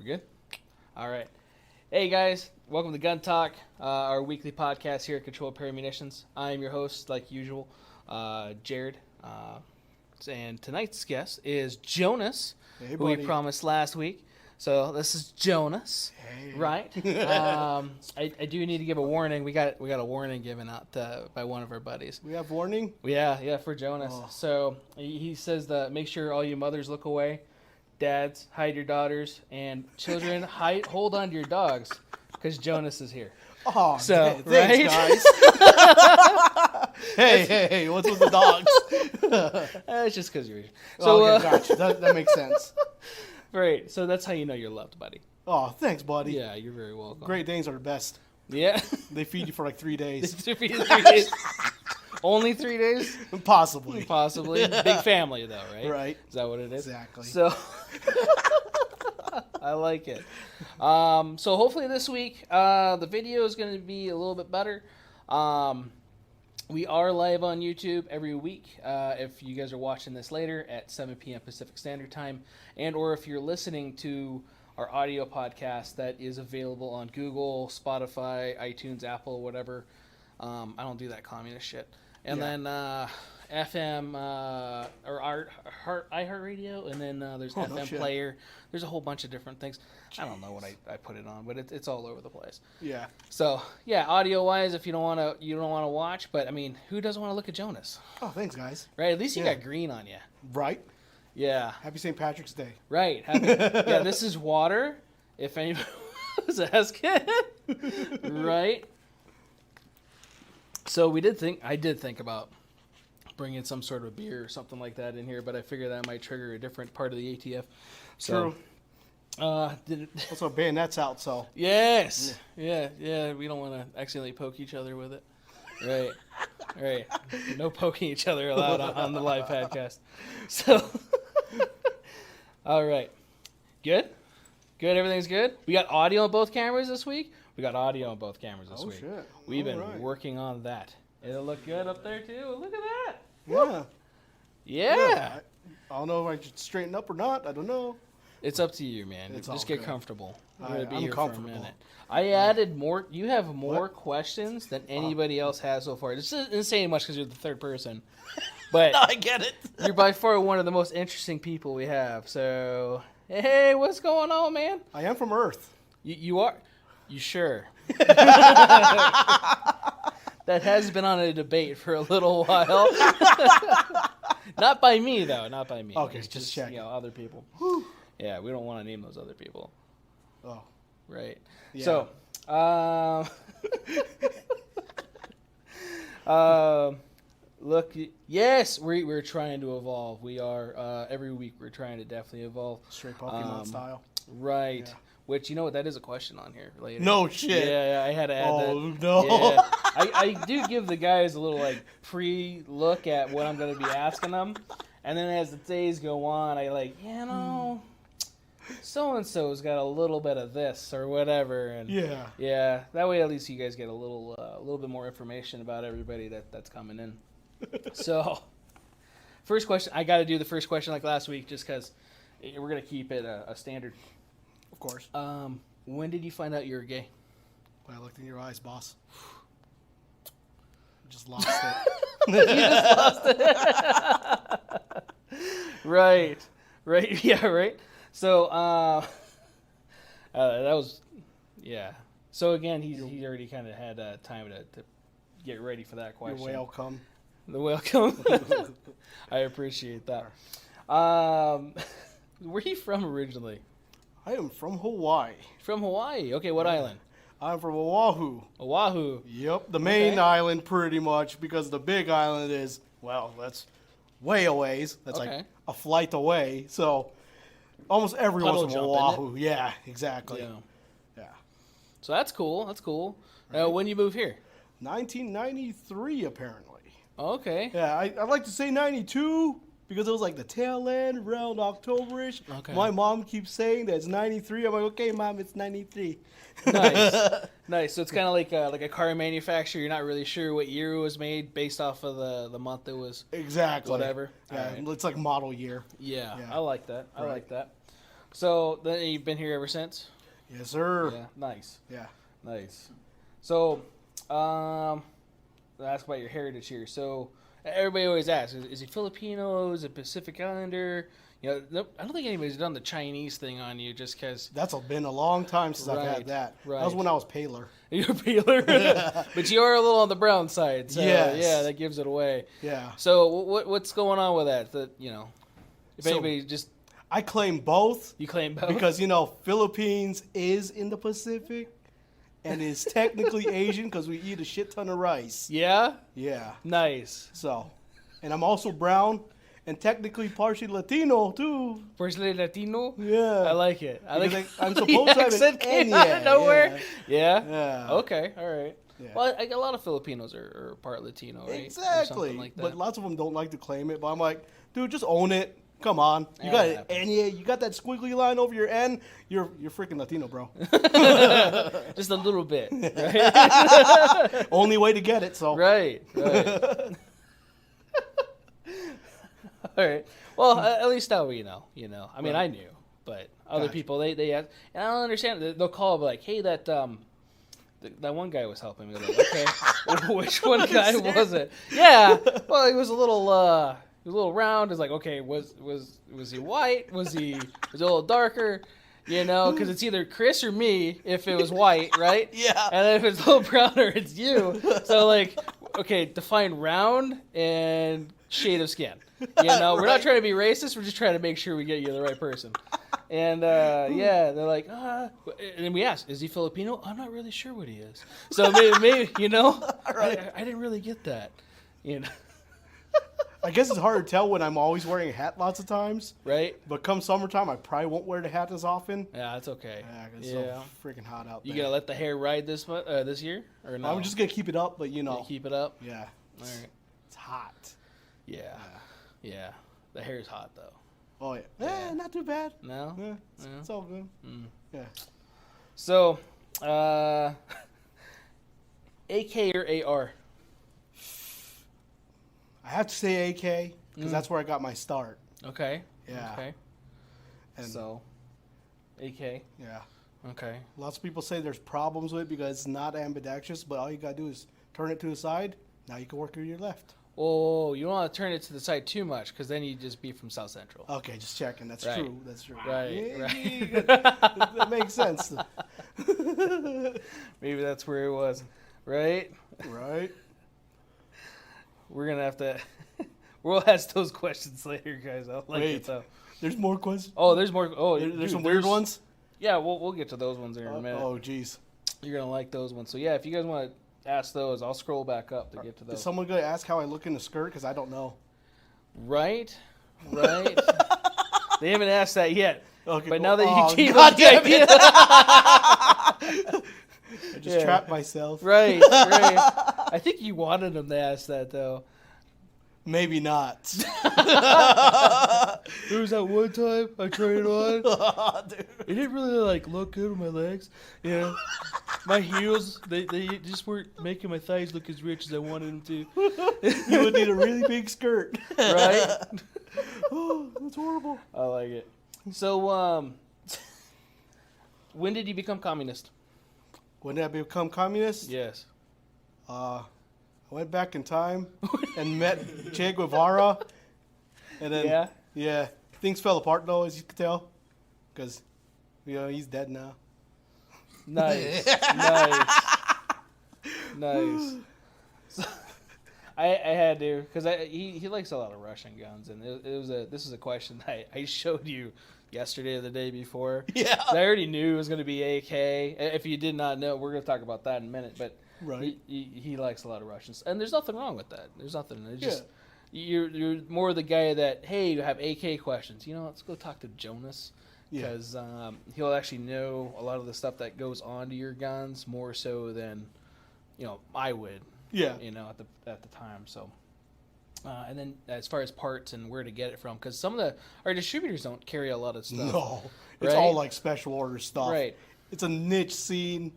We're good? All right. Hey, guys. Welcome to Gun Talk, our weekly podcast here at Controlled Pair Munitions. I am your host, like usual, Jared. And tonight's guest is Jonas, hey, who we promised last week. So this is Jonas, right? I do need to give a warning. We got a warning given out by one of our buddies. We have warning? Yeah, for Jonas. Oh. So he says that make sure all you mothers look away. Dads, hide your daughters, and children, hold on to your dogs, because Jonas is here. Oh, so thanks, right? guys. hey, what's with the dogs? It's just because you're here. So, okay, gotcha. That makes sense. Right, so that's how you know you're loved, buddy. Oh, thanks, buddy. Yeah, you're very welcome. Great Danes are the best. Yeah. They feed you for like 3 days. They feed you 3 days. Only 3 days? Possibly. Big family, though, right? Right. Is that what it is? Exactly. So, I like it. So hopefully this week, the video is going to be a little bit better. We are live on YouTube every week. If you guys are watching this later at 7 p.m. Pacific Standard Time, and or if you're listening to our audio podcast that is available on Google, Spotify, iTunes, Apple, whatever. I don't do that communist shit. And then FM or iHeartRadio, and then there's FM Player. There's a whole bunch of different things. Jeez. I don't know what I put it on, but it's all over the place. Yeah. So yeah, audio wise, if you don't want to watch, but I mean, who doesn't want to look at Jonas? Oh, thanks, guys. Right. At least you got green on you. Right. Yeah. Happy St. Patrick's Day. Right. Yeah. This is water. If anybody was asking. Right. So I did think about bringing some sort of beer or something like that in here, but I figured that might trigger a different part of the ATF. So, true. Also, bayonet's out, so. Yes. Yeah. We don't want to accidentally poke each other with it. Right. No poking each other allowed on the live podcast. So, all right. Good. Everything's good. We got audio on both cameras this week. Week. Oh, shit. We've been working on that. It'll look good up there, too. Look at that. Yeah. I don't know if I should straighten up or not. I don't know. It's up to you, man. Just get comfortable. I'm comfortable. For a minute. I added more. You have more questions than anybody else has so far. This isn't saying much because you're the third person. But no, I get it. You're by far one of the most interesting people we have. So, hey, what's going on, man? I am from Earth. You are? You sure? That has been on a debate for a little while. Not by me, though. Not by me. Okay, it's just checking. Other people. Whew. Yeah, we don't want to name those other people. Oh. Right. Yeah. So, look, yes, we're trying to evolve. We are, every week we're trying to definitely evolve. Straight Pokemon style. Right. Yeah. Which, you know what, that is a question on here later. No shit. Yeah, I had to add that. Oh, no. Yeah. I do give the guys a little, pre-look at what I'm going to be asking them. And then as the days go on, so-and-so's got a little bit of this or whatever. And yeah, that way at least you guys get a little bit more information about everybody that's coming in. So, first question, I got to do the first question like last week just because we're going to keep it a standard. Of course. When did you find out you were gay? When I looked in your eyes, boss. Just lost it. You just lost it. Right. Yeah, right. So, that was, yeah. So again, he's already kind of had time to get ready for that question. You're welcome. The welcome. I appreciate that. Where are you from originally? I am from Hawaii. From Hawaii. Okay, what island? I'm from Oahu. Oahu. Yep, the main island pretty much, because the big island is, that's way a ways. That's like a flight away. So almost everyone's from Oahu. Yeah, exactly. Yeah. So that's cool. Right. When you move here? 1993, apparently. Okay. Yeah, I'd like to say 92. Because it was like the tail end, around October-ish. Okay. My mom keeps saying that it's 93. I'm like, okay, Mom, it's 93. Nice. So it's kind of like a car manufacturer. You're not really sure what year it was made based off of the month it was. Exactly. Whatever. Yeah, it's like model year. Yeah. I like that. I like that. So then you've been here ever since? Yes, sir. Yeah. Nice. Yeah. Nice. So, I'll ask about your heritage here. So, everybody always asks, is he Filipino? Is he Pacific Islander? You know, I don't think anybody's done the Chinese thing on you just because. That's been a long time since I've had that. Right. That was when I was paler. You're paler? But you are a little on the brown side. So, yes. Yeah, that gives it away. Yeah. So, what's going on with that? That, you know, if anybody just. I claim both. You claim both? Because, you know, Philippines is in the Pacific and is technically Asian because we eat a shit ton of rice. Yeah? Yeah. Nice. So, and I'm also brown and technically partially Latino, too. Partially Latino? Yeah. I like it. I like I'm supposed to have an came out of nowhere. Yeah? Yeah. Okay, all right. Yeah. Well, a lot of Filipinos are part Latino, right? Exactly. Like but lots of them don't like to claim it. But I'm like, dude, just own it. Come on. You got it. And you got that squiggly line over your N. You're freaking Latino, bro. Just a little bit, right? Only way to get it, so. Right. All right. Well, at least now we know. You know, I mean, I knew, but other people they ask, and I don't understand. They'll call like, "Hey, that that one guy was helping me." Like, okay, which one guy was it? Yeah. Well, he was a little round. It's like, okay, was he white? Was he a little darker? You know, because it's either Chris or me if it was white, right? Yeah. And then if it's a little browner, it's you. So like, okay, define round and shade of skin. You know, we're not trying to be racist. We're just trying to make sure we get you the right person. And yeah, they're like, and then we asked, is he Filipino? I'm not really sure what he is. So maybe you know, right. I didn't really get that. You know. I guess it's hard to tell when I'm always wearing a hat lots of times. Right. But come summertime, I probably won't wear the hat as often. Yeah, that's okay. Yeah, 'cause it's so freaking hot out there. You gonna let the hair ride this year or no? I'm just gonna keep it up, but you know. Keep it up. Yeah. All right. It's hot. Yeah. The hair's hot though. Oh yeah. Not too bad. No. Yeah, it's all good. Mm. Yeah. So, AK or AR? I have to say AK because that's where I got my start. Okay. Yeah. Okay. And so, AK. Yeah. Okay. Lots of people say there's problems with it because it's not ambidextrous, but all you gotta do is turn it to the side. Now you can work with your left. Oh, you don't want to turn it to the side too much because then you just be from South Central. Okay, just checking. That's right. true. That's true. Right. That makes sense. Maybe that's where it was. Right? Right. We're going to have to... We'll ask those questions later, guys. I like it, though. There's more questions? Oh, there's more... Oh, there's some weird ones? Yeah, we'll get to those ones in a minute. Oh, jeez. You're going to like those ones. So, yeah, if you guys want to ask those, I'll scroll back up to get to those. Is someone going to ask how I look in the skirt? Because I don't know. Right. They haven't asked that yet. Okay, but now that you keep God the damn idea... I just trapped myself. Right. I think you wanted them to ask that, though. Maybe not. There was that one time I tried it on. Oh, dude. It didn't really look good on my legs. Yeah, my heels they just weren't making my thighs look as rich as I wanted them to. You would need a really big skirt, right? Oh, that's horrible. I like it. So, when did you become communist? When did I become communist? Yes. I went back in time and met Che Guevara, and then things fell apart though, as you can tell, because he's dead now. Nice. So, I had to because he likes a lot of Russian guns, and this is a question I showed you yesterday or the day before. Yeah. I already knew it was going to be AK. If you did not know, we're going to talk about that in a minute, but. Right. He likes a lot of Russians, and there's nothing wrong with that. There's nothing. It's just you're more the guy that, hey, you have AK questions. Let's go talk to Jonas because he'll actually know a lot of the stuff that goes onto your guns more so than I would. Yeah. At the time. So, and then as far as parts and where to get it from, because some of our distributors don't carry a lot of stuff. No, it's all like special order stuff. Right. It's a niche scene,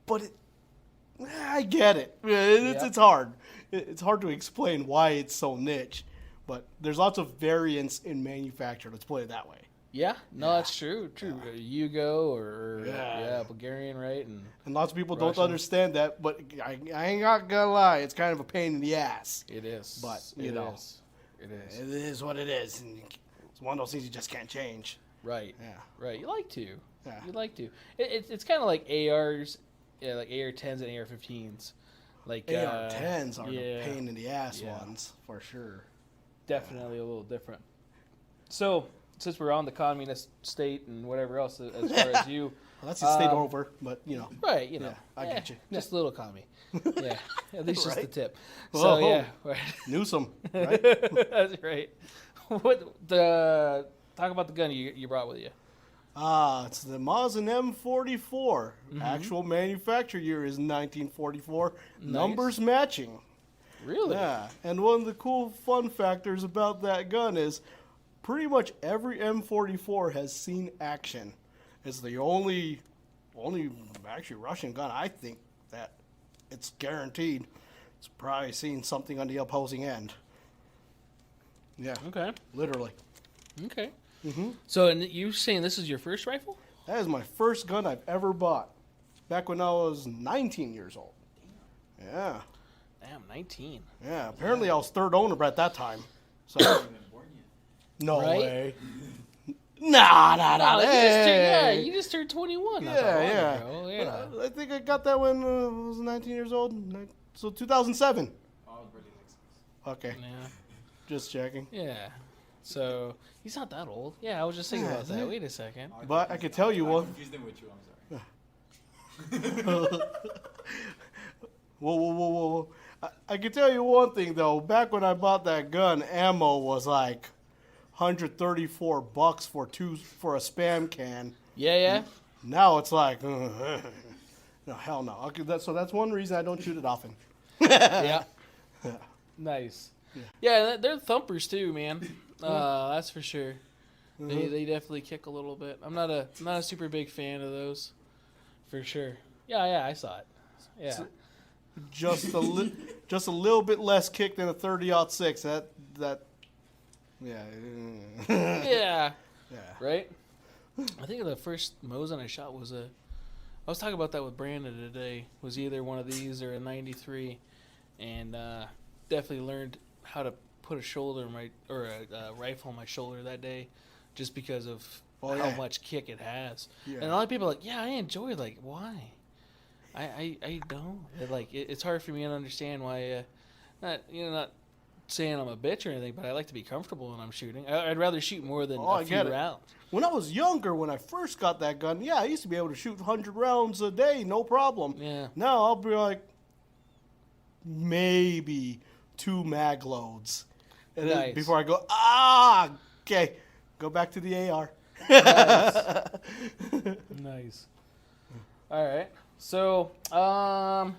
but I get it. It's hard. It's hard to explain why it's so niche, but there's lots of variance in manufacture. Let's put it that way. Yeah, no, that's true. True. Yugo or Bulgarian, right? And lots of people Russian. don't understand that, but I ain't not gonna lie, it's kind of a pain in the ass. It is. But It know, is. It is. it is what it is, and it's one of those things you just can't change. Right. Yeah. Right. You like to. Yeah. You like to. It's kind of like ARs, like AR-10s and AR-15s. Like AR-10s are the pain in the ass ones for sure. Definitely a little different. So, since we're on the communist state and whatever else, as far as you, well, that's the state over, but right? I get you. Just a little commie. Yeah, at least just the tip. Whoa. So right. Newsom, right? That's right. Talk about the gun you brought with you. It's the Mosin M44. Mm-hmm. Actual manufacture year is 1944. Nice. Numbers matching. Really? Yeah. And one of the cool fun factors about that gun is pretty much every M44 has seen action. It's the only actually Russian gun I think that it's guaranteed it's probably seen something on the opposing end. Yeah. Okay. Literally. Okay. Mm-hmm. So, and you saying this is your first rifle? That is my first gun I've ever bought. Back when I was 19 years old. Damn. Yeah. Damn, 19. Yeah. Apparently I was third owner at that time. So. No way. Nah. Hey. You just turned 21. Yeah. Yeah. I think I got that when I was 19 years old. So 2007. Okay. Yeah. Just checking. Yeah. So he's not that old. Yeah, I was just thinking about that. Wait a second. But I could tell you one. Confused them with you. I'm sorry. Whoa. I can tell you one thing though. Back when I bought that gun, ammo was like $134 for a spam can. Yeah. Now it's like, no, hell no. Okay, so that's one reason I don't shoot it often. Yeah. Nice. Yeah, they're thumpers too, man. That's for sure. Mm-hmm. They definitely kick a little bit. I'm not a super big fan of those, for sure. Yeah, I saw it. Yeah. So just a little bit less kick than a 30-06. That. Yeah. Yeah. Right. I think the first Mosin I shot was I was talking about that with Brandon today. Was either one of these or a 93, and definitely learned how to put a rifle on my shoulder that day, just because of how much kick it has. Yeah. And a lot of people are like, I enjoy it. Like, why? I don't. It's hard for me to understand why. Not saying I'm a bitch or anything, but I like to be comfortable when I'm shooting. I'd rather shoot more than a few rounds. When I was younger, when I first got that gun, I used to be able to shoot 100 rounds a day, no problem. Yeah. Now I'll be like, maybe 2 mag loads. And then before I go, okay, go back to the AR. Nice. All right. So, now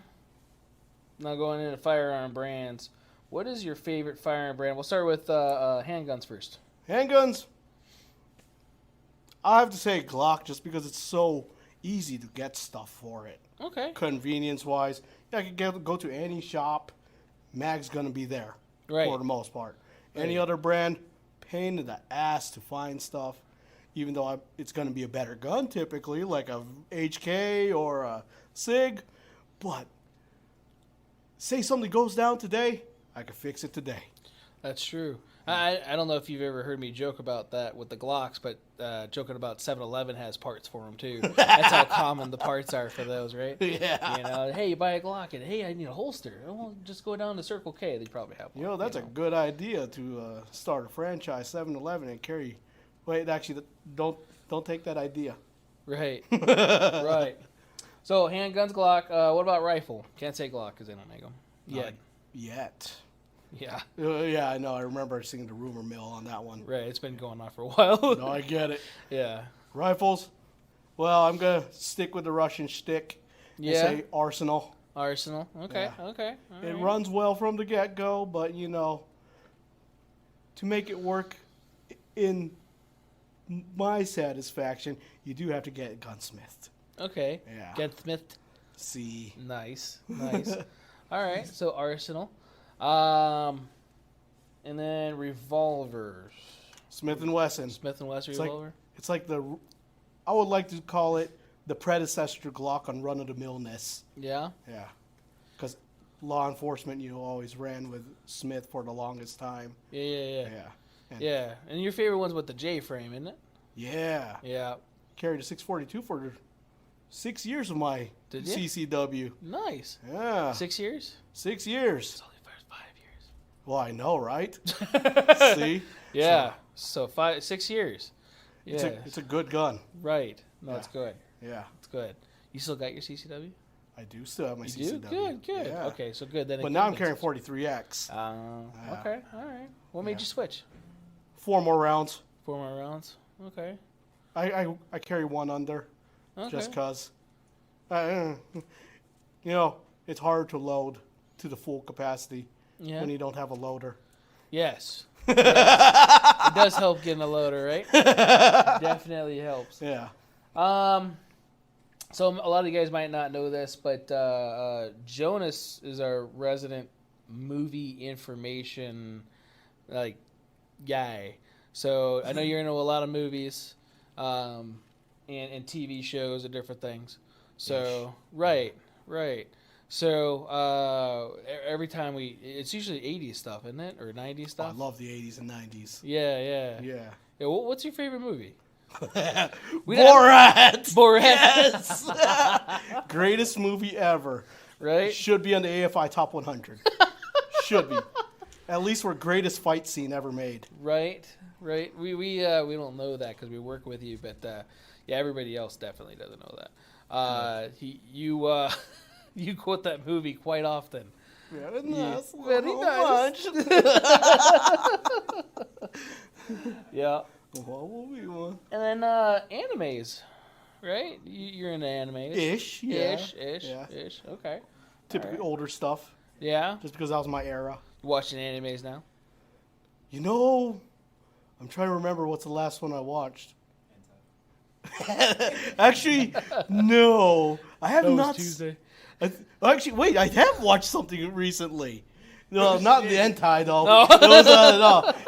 going into firearm brands, what is your favorite firearm brand? We'll start with handguns first. Handguns, I have to say Glock, just because it's so easy to get stuff for it. Okay. Convenience-wise, I can go to any shop, mag's going to be there for the most part. Right. Any other brand, pain in the ass to find stuff, even though it's going to be a better gun typically, like a HK or a SIG. But say something goes down today, I can fix it today. That's true. I don't know if you've ever heard me joke about that with the Glocks, but joking about 7-Eleven has parts for them too. That's how common the parts are for those, right? Yeah. Hey, you buy a Glock and hey, I need a holster. Well, just go down to Circle K. They probably have one. That's a good idea to start a franchise, 7-Eleven, and carry. Wait, actually, don't take that idea. Right. Right. So handguns, Glock. What about rifle? Can't say Glock because they don't make them yet. Yet. Yeah. Yeah, I know. I remember seeing the rumor mill on that one. Right. It's been going on for a while. No, I get it. Yeah. Rifles. Well, I'm going to stick with the Russian shtick and say Arsenal. Arsenal. Okay. Yeah. Okay. All right. Runs well from the get-go, but, to make it work in my satisfaction, you do have to get it gunsmithed. Okay. Yeah. Gunsmithed. See. Nice. All right. So Arsenal. And then revolvers. Smith and Wesson. Smith and Wesson It's revolver. It's like I would like to call it the predecessor to Glock on run-of-the-millness. Yeah. Yeah. Because law enforcement, always ran with Smith for the longest time. Yeah. Yeah. And your favorite one's with the J frame, isn't it? Yeah. Yeah. Carried a 642 for 6 years of my Did you? CCW. Nice. Yeah. 6 years? 6 years. It's only for 5 years. Well, I know, right? See? Yeah. So 6 years. Yeah. It's a good gun. Right. No, Yeah. it's good. Yeah. It's good. You still got your CCW? I do still have my You do? CCW. Good. Yeah. Okay, so good. Then But now I'm carrying 43X. Okay. All right. What made Yeah. you switch? 4 more rounds. 4 more rounds. Okay. I carry one under. Okay. Just because. It's hard to load to the full capacity Yeah. when you don't have a loader. Yes. It does help getting a loader, right? Definitely helps. Yeah. So a lot of you guys might not know this, but Jonas is our resident movie information guy. So I know you're into a lot of movies, and TV shows and different things. So right. So every time it's usually 80s stuff, isn't it, or 90s stuff? I love the 80s and 90s. Yeah. Yeah. What's your favorite movie? Borat! Borat. Yes! Greatest movie ever. Right? Should be on the AFI Top 100. Should be. At least for greatest fight scene ever made. Right. We don't know that because we work with you, but everybody else definitely doesn't know that. You quote that movie quite often. Very nice. Very nice. Yeah. What will be one? And then animes, right? You're into animes. Ish, yeah. Ish. Okay. Typically older stuff. Yeah. Just because that was my era. Watching animes now? I'm trying to remember what's the last one I watched. Actually, no. I have not. Tuesday. Actually, wait. I have watched something recently. No, not the hentai though. No.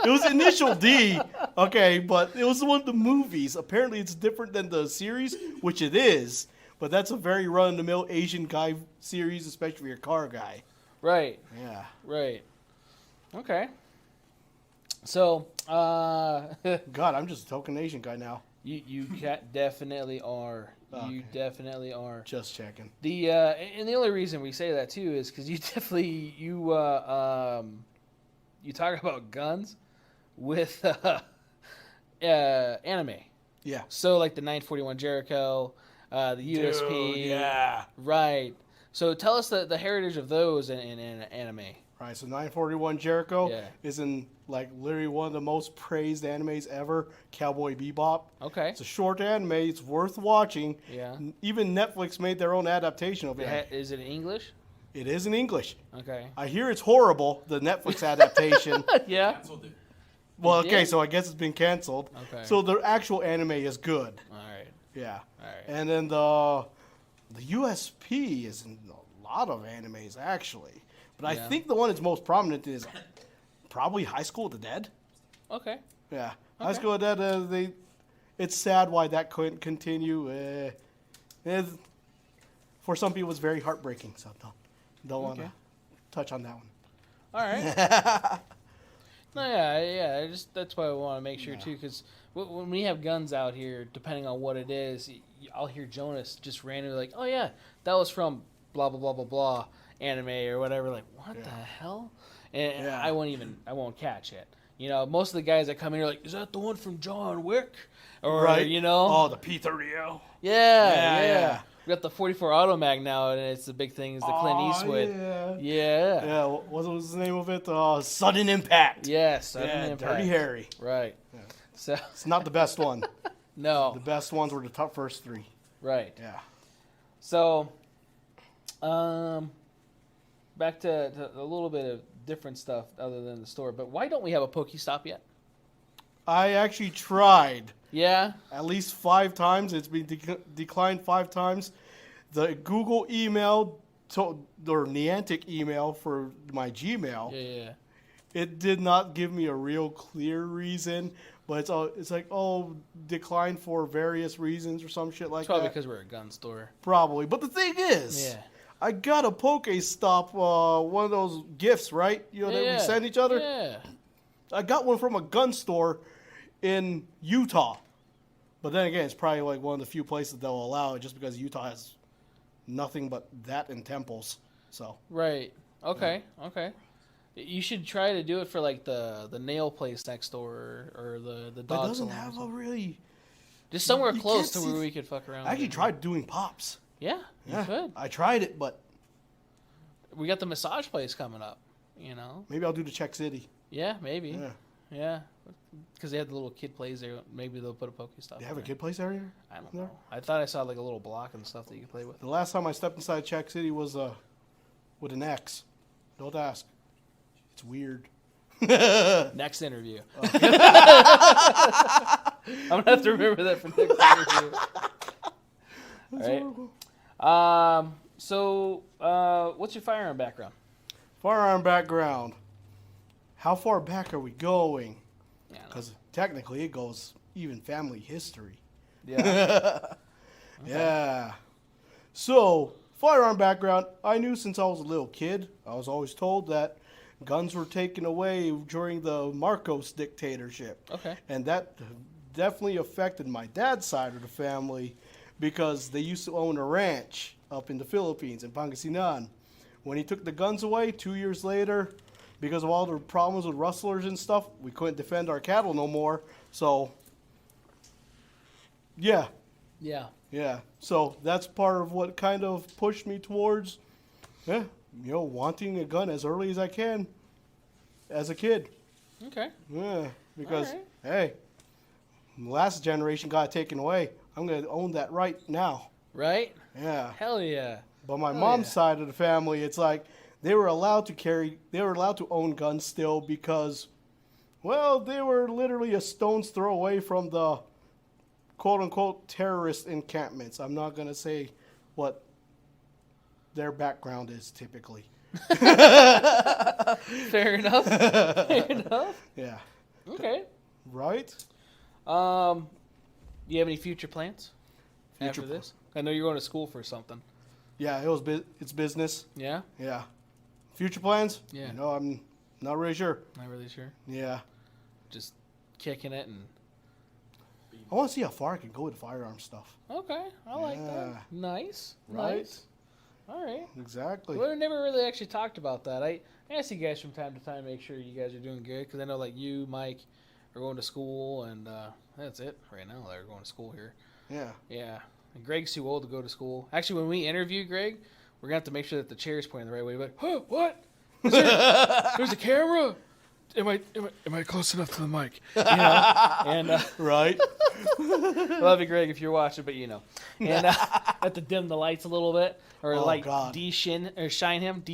It was Initial D. Okay, but it was one of the movies. Apparently, it's different than the series, which it is. But that's a very run-of-the-mill Asian guy series, especially for your car guy. Right. Yeah. Right. Okay. So, God, I'm just a token Asian guy now. you definitely are. Okay. You definitely are. Just checking. And the only reason we say that too is because you definitely you talk about guns with anime. Yeah. So like the 941 Jericho, the USP. Dude, yeah. Right. So tell us the heritage of those in anime. Right, so 941 Jericho Yeah. is in literally one of the most praised animes ever, Cowboy Bebop. Okay. It's a short anime. It's worth watching. Yeah. Even Netflix made their own adaptation of it. Is it in English? It is in English. Okay. I hear it's horrible, the Netflix adaptation. Yeah. Canceled it. Well, It okay, did? so I guess it's been canceled. Okay. So the actual anime is good. All right. Yeah. All right. And then the USP is in a lot of animes, actually. But Yeah. I think the one that's most prominent is probably High School of the Dead. Okay. Yeah. High Okay. School of the Dead, it's sad why that couldn't continue. For some people, it's very heartbreaking, so don't want to Okay. touch on that one. All right. No, yeah. That's why I want to make sure Yeah. too, because when we have guns out here, depending on what it is, I'll hear Jonas just randomly like, "Oh yeah, that was from blah blah blah blah blah anime or whatever." Like, what Yeah. the hell? And Yeah. I won't catch it. Most of the guys that come in are like, "Is that the one from John Wick?" Or Right. Oh, the P30L. yeah. We got the 44 Automag now, and it's the big thing is the Clint Eastwood. Yeah. Yeah. Yeah, what was the name of it? Sudden Impact. Yes. Yeah, Dirty Harry. Right. Yeah. So It's not the best one. no. The best ones were the top first 3. Right. Yeah. So, back to a little bit of different stuff other than the store. But why don't we have a Pokestop yet? I actually tried Yeah. at least 5 times. It's been declined 5 times. The Google email or Niantic email for my Gmail, Yeah. it did not give me a real clear reason. But it's like, declined for various reasons or some shit like It's probably that. because we're a gun store. Probably. But the thing is, I got a Pokestop, one of those gifts, right? That we send each other? Yeah. I got one from a gun store in Utah. But then again, it's probably like one of the few places they'll allow it just because Utah has nothing but that and temples. So. Right. Okay. Okay. You should try to do it for like the nail place next door or the dog But it doesn't salon have a really... Just somewhere you close can't to see where we could fuck around. I actually tried doing pops. Yeah, you could. I tried it, but... We got the massage place coming up, Maybe I'll do the Czech City. Yeah, maybe. Yeah. Yeah. Because they had the little kid plays there. Maybe they'll put a Pokestop. They have a kid place area? I don't know. I thought I saw like a little block and stuff that you could play with. The last time I stepped inside Czech City was with an ex. Don't ask. It's weird. Next interview. I'm going to have to remember that for next interview. All right. So, what's your firearm background? Firearm background. How far back are we going? Because technically it goes even family history. Yeah. Yeah. So, firearm background. I knew since I was a little kid. I was always told that guns were taken away during the Marcos dictatorship. Okay. And that definitely affected my dad's side of the family because they used to own a ranch up in the Philippines, in Pangasinan. When he took the guns away, 2 years later, because of all the problems with rustlers and stuff, we couldn't defend our cattle no more. So, yeah. Yeah. Yeah. So that's part of what kind of pushed me towards, wanting a gun as early as I can as a kid. Okay. Yeah. Because, hey, the last generation got it taken away. I'm going to own that right now. Right? Yeah. Hell yeah. But my mom's side of the family, it's like they were allowed to own guns still because, well, they were literally a stone's throw away from the quote-unquote terrorist encampments. I'm not going to say what their background is typically. Fair enough. Fair enough. Yeah. Okay. Right? Do you have any future plans after this? I know you're going to school for something. Yeah, it's business. Yeah? Yeah. Future plans? Yeah. I'm not really sure. Not really sure. Yeah. Just kicking it and... I want to see how far I can go with firearm stuff. Okay, I like that. Nice. Right? Nice. All right. Exactly. Well, we never really actually talked about that. I ask you guys from time to time, make sure you guys are doing good, because I know like you, Mike, are going to school, and that's it right now. They're going to school here. Yeah. Yeah. And Greg's too old to go to school. Actually, when we interview Greg, we're going to have to make sure that the chair's pointing the right way. But, huh, what? There's a camera? Am I close enough to the mic? And right. love you, Greg, if you're watching, but and have to dim the lights a little bit, or de-shin him. I don't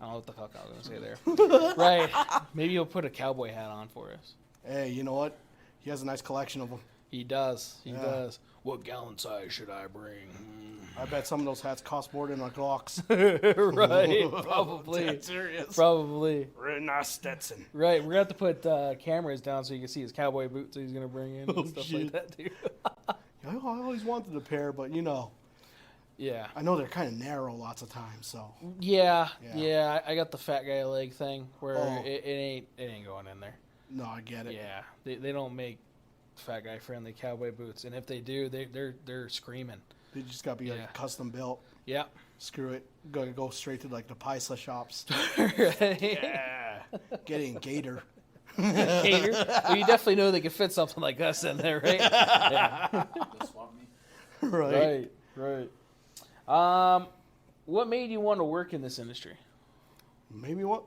know what the fuck I was gonna say there. Right? Maybe he'll put a cowboy hat on for us. Hey, you know what? He has a nice collection of them. He does. He does. What gallon size should I bring? I bet some of those hats cost more than our Glocks. Right? Probably. That's serious. Probably. Nice Stetson. Right. We're going to have to put cameras down so you can see his cowboy boots that he's going to bring in and stuff like that, too. I always wanted a pair, but Yeah. I know they're kind of narrow lots of times, so. Yeah. I got the fat guy leg thing where it ain't going in there. No, I get it. Yeah. They don't make fat guy friendly cowboy boots, and if they do, they're screaming. They just got to be like custom built. Yeah. Screw it. Gotta go straight to like the Paisa shops. Right. Yeah. Get in Gator. Gator? Well, you definitely know they could fit something like us in there, right? Yeah. Right. What made you want to work in this industry? Maybe what?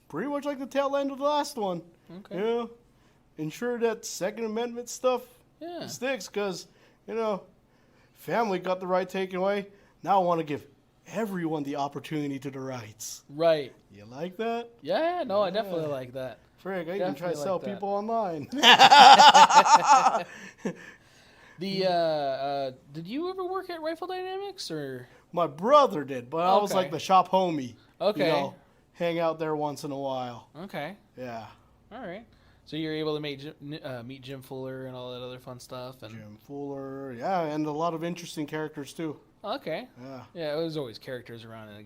Pretty much like the tail end of the last one. Okay. Yeah. Ensure that Second Amendment stuff sticks because, family got the right taken away. Now I want to give everyone the opportunity to the rights. Right. You like that? Yeah, no, I definitely like that. Frig, I even try to sell people online. Did you ever work at Rifle Dynamics or? My brother did, but I was like the shop homie. Okay. Hang out there once in a while. Okay. Yeah. All right. So you're able to meet Jim Fuller and all that other fun stuff. And Jim Fuller, yeah, and a lot of interesting characters too. Okay. Yeah. Yeah, it was always characters around in a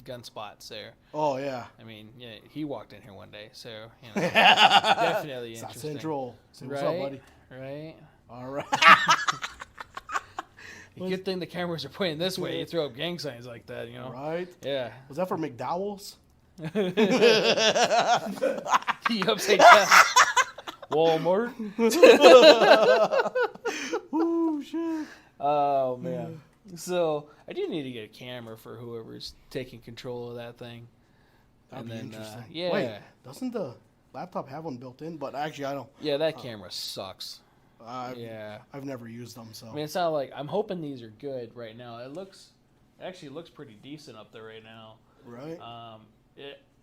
gun spots there. Oh yeah. I mean, yeah, he walked in here one day, so you know, definitely interesting. Central. Say, what's right, up, buddy? Right. All right. Good thing the cameras are pointing this way. You throw up gang signs like that, you know. Right. Yeah. Was that for McDowell's? He upside down. Walmart. Oh shit. Oh man. So I do need to get a camera for whoever's taking control of that thing. That'd be interesting. Yeah. Wait, doesn't the laptop have one built in? But actually, I don't. Yeah, that camera sucks. Yeah. I've never used them, so. I mean, it's not like I'm hoping these are good right now. It actually looks pretty decent up there right now. Right.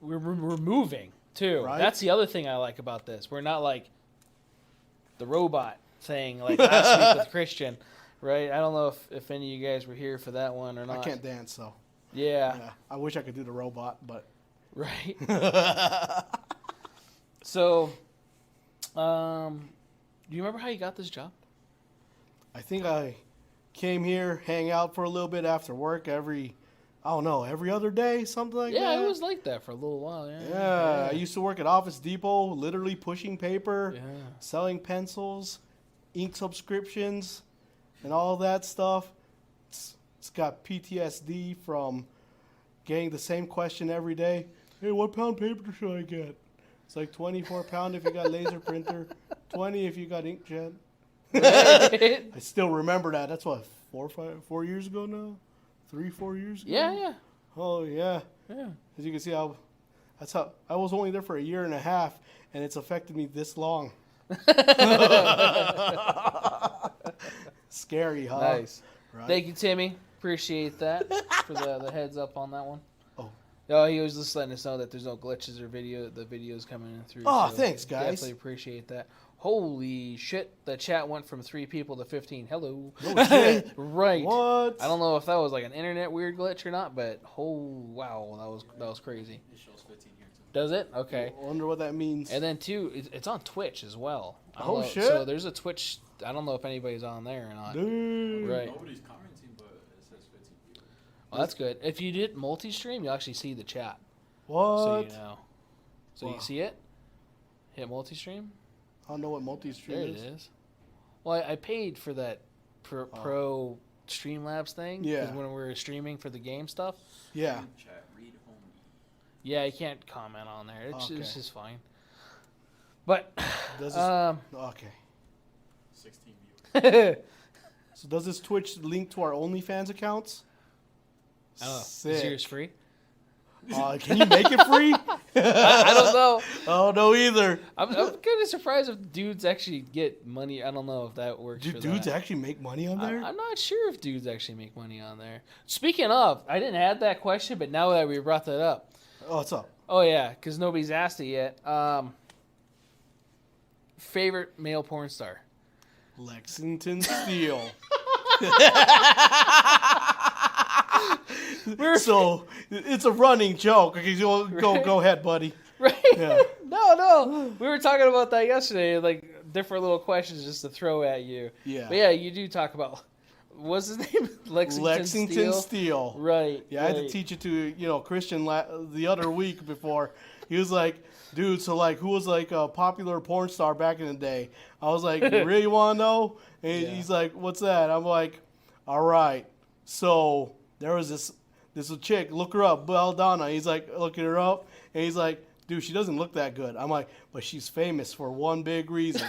We're moving too. Right. That's the other thing I like about this. We're not like the robot thing like last week with Christian, right? I don't know if any of you guys were here for that one or not. I can't dance, so. Yeah. I wish I could do the robot, but. Right. So, do you remember how you got this job? I think I came here, hang out for a little bit after work every other day, something like that. Yeah, it was like that for a little while. Yeah, I used to work at Office Depot, literally pushing paper, Yeah. selling pencils, ink subscriptions, and all that stuff. It's got PTSD from getting the same question every day. Hey, what pound paper should I get? It's like 24 pound if you got laser printer, 20 if you got inkjet. Right. I still remember that. That's what, 4 years ago now? 4 years ago? Yeah. Oh, yeah. Yeah. As you can see, that's how I was only there for a year and a half, and it's affected me this long. Scary, huh? Nice. Right? Thank you, Timmy. Appreciate that for the heads up on that one. Oh, he was just letting us know that there's no glitches or the videos coming in through. Oh, so thanks, guys. Definitely appreciate that. Holy shit, the chat went from 3 people to 15. Hello. Oh, shit. Right. What? I don't know if that was like an internet weird glitch or not, but wow, that was crazy. It shows 15 here too. Does it? Okay. I wonder what that means. And then too, it's on Twitch as well. I don't Oh, know. shit. So there's a Twitch. I don't know if anybody's on there or not. Dude. Right. Nobody's commenting, but it says 15 people. Well, that's good. If you did multi-stream, you'll actually see the chat. What? So you know. So Wow. you see it? Hit multi-stream. I don't know what multi-stream There it is. is. Well, I paid for that pro Streamlabs thing. Yeah. 'Cause when we were streaming for the game stuff. Yeah. Read chat, read homie. Yeah, you can't comment on there. It's Okay. just fine. But Does this, okay. 16 viewers. So does this Twitch link to our OnlyFans accounts? I don't know. Is Sick. yours free? Can you make it free? I don't know. Oh, no, either. I'm kind of surprised if dudes actually get money. I don't know if that works. Do for dudes that. actually make money on there? I'm not sure if dudes actually make money on there. Speaking of, I didn't add that question, but now that we brought that up, Oh, what's up? oh yeah, because nobody's asked it yet. Favorite male porn star? Lexington Steel. So it's a running joke. Okay, go ahead, buddy. Right? Yeah. No. We were talking about that yesterday, like different little questions just to throw at you. Yeah. But yeah, you do talk about, what's his name? Lexington Steel. Right. Yeah, I had to teach it to Christian the other week before. He was like, dude, so like, who was like a popular porn star back in the day? I was like, you really want to know? And he's like, what's that? I'm like, all right. So there was this chick, look her up, Belladonna. He's like, looking her up, and he's like, dude, she doesn't look that good. I'm like, but she's famous for one big reason.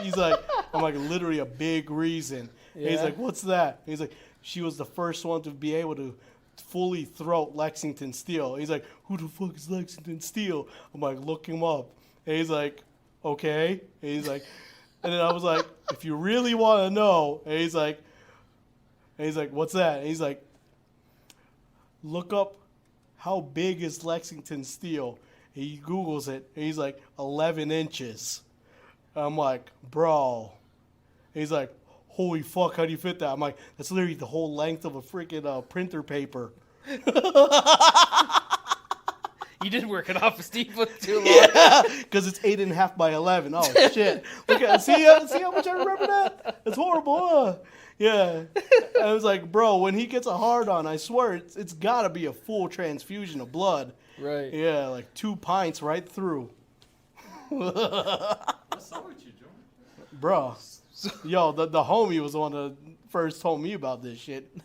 He's like, I'm like, literally a big reason. Yeah. And he's like, what's that? And he's like, she was the first one to be able to fully throat Lexington Steel. He's like, who the fuck is Lexington Steel? I'm like, look him up. And he's like, okay. And he's like, and then I was like, if you really want to know, and he's like, what's that? And he's like, look up how big is Lexington Steel. He Googles it, and he's like, 11 inches. I'm like, bro. And he's like, holy fuck, how do you fit that? I'm like, that's literally the whole length of a freaking printer paper. You did work it off, Steve, for too long. Yeah, because it's 8.5 by 11. Oh shit! Look at see how much I remember that? It's horrible. Yeah, I was like, bro, when he gets a hard on, I swear it's got to be a full transfusion of blood. Right. Yeah, like 2 pints right through. What's up with you, Jonas? Bro, yo, the homie was the one that first told me about this shit.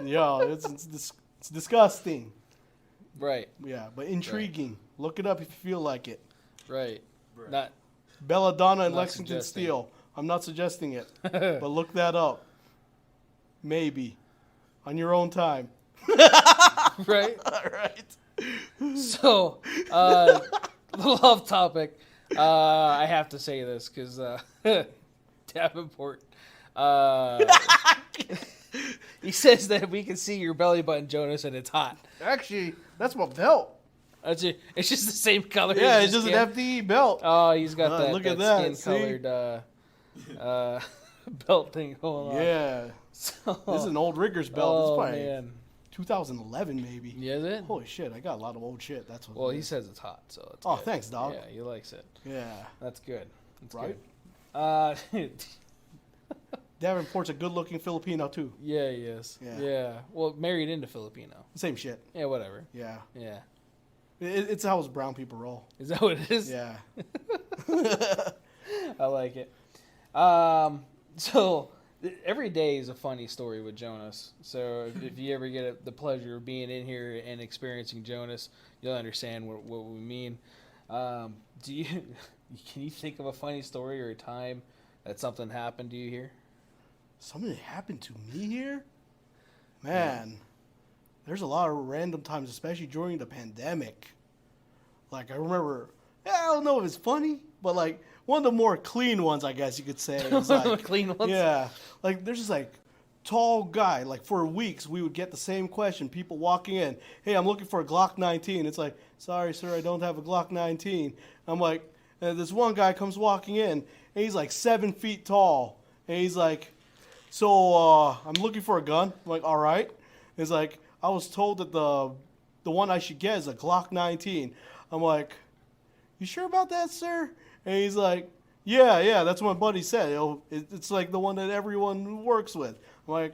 Yo, it's disgusting. Right. Yeah, but intriguing. Right. Look it up if you feel like it. Right. Right. Not Belladonna and not Lexington suggesting. Steel. I'm not suggesting it, but look that up. Maybe on your own time. right. All right. So, a little off topic. I have to say this because Davenport. He says that we can see your belly button, Jonas, and it's hot. Actually, that's my belt. It's just the same color. Yeah, as it's his just an skin. FDE belt. Oh, he's got that, look that at that, skin-colored belt thing going on. Yeah. So, This is an old Riggers belt. Oh, It's probably man. 2011 maybe. Yeah, is it? Holy shit, I got a lot of old shit. That's what. Well, it he is. says it's hot, so it's Oh, good. thanks, dog. Yeah, he likes it. Yeah. That's good. That's Right? good. Davenport's a good-looking Filipino too. Yeah, he is. Yeah. Yeah. Well, married into Filipino. Same shit. Yeah, whatever. Yeah. Yeah. It's how us brown people roll. Is that what it is? Yeah. I like it. So every day is a funny story with Jonas. So if you ever get the pleasure of being in here and experiencing Jonas, you'll understand what we mean. Can you think of a funny story or a time that something happened to you here? Something that happened to me here? Man, there's a lot of random times, especially during the pandemic. Like, I remember, I don't know if it's funny, but, like, one of the more clean ones, I guess you could say. Is like, clean ones? Yeah. Like, there's this, like, tall guy. Like, for weeks, we would get the same question. People walking in, hey, I'm looking for a Glock 19. It's like, sorry, sir, I don't have a Glock 19. I'm like, and this one guy comes walking in, and he's, like, 7 feet tall. And he's like, so, I'm looking for a gun. I'm like, all right. He's like, I was told that the one I should get is a Glock 19. I'm like, you sure about that, sir? And he's like, yeah, that's what my buddy said. It's like the one that everyone works with. I'm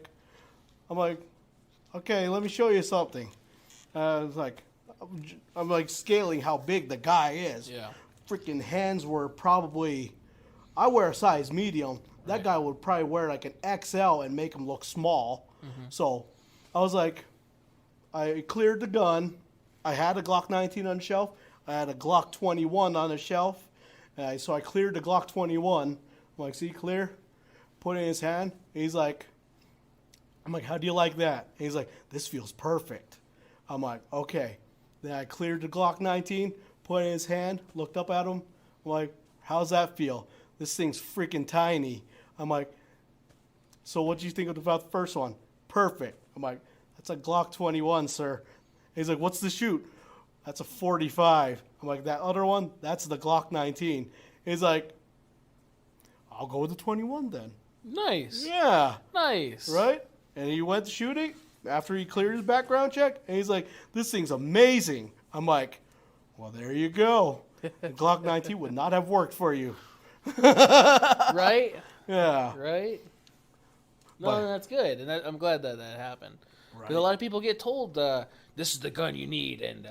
like, okay, let me show you something. I'm like scaling how big the guy is. Yeah. Freaking hands were probably, I wear a size medium. That guy would probably wear like an XL and make him look small. Mm-hmm. So I was like, I cleared the gun. I had a Glock 19 on the shelf. I had a Glock 21 on the shelf. So I cleared the Glock 21. I'm like, see, clear? Put it in his hand. I'm like, how do you like that? And he's like, this feels perfect. I'm like, okay. Then I cleared the Glock 19, put it in his hand, looked up at him. I'm like, how's that feel? This thing's freaking tiny. I'm like, so what do you think about the first one? Perfect. I'm like, that's a Glock 21, sir. He's like, what's the shoot? That's a 45. I'm like, that other one? That's the Glock 19. He's like, I'll go with the 21 then. Nice. Yeah. Nice. Right? And he went shooting after he cleared his background check. And he's like, this thing's amazing. I'm like, well, there you go. The Glock 19 would not have worked for you. Right? Yeah. Right? No, that's good. And I'm glad that happened. Because Right. a lot of people get told, this is the gun you need, and,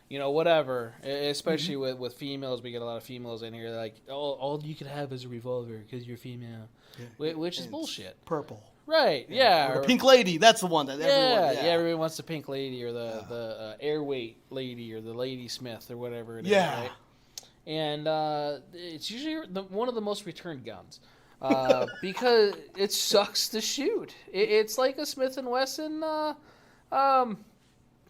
whatever. Especially with females. We get a lot of females in here. They're like, all you can have is a revolver because you're female. Yeah. Which is bullshit. Purple. Right, yeah. Or the pink lady. That's the one that everyone... Yeah, everyone wants the pink lady or the airweight lady or the lady smith or whatever it is, Yeah. right? And it's usually one of the most returned guns because it sucks to shoot. It's like a Smith & Wesson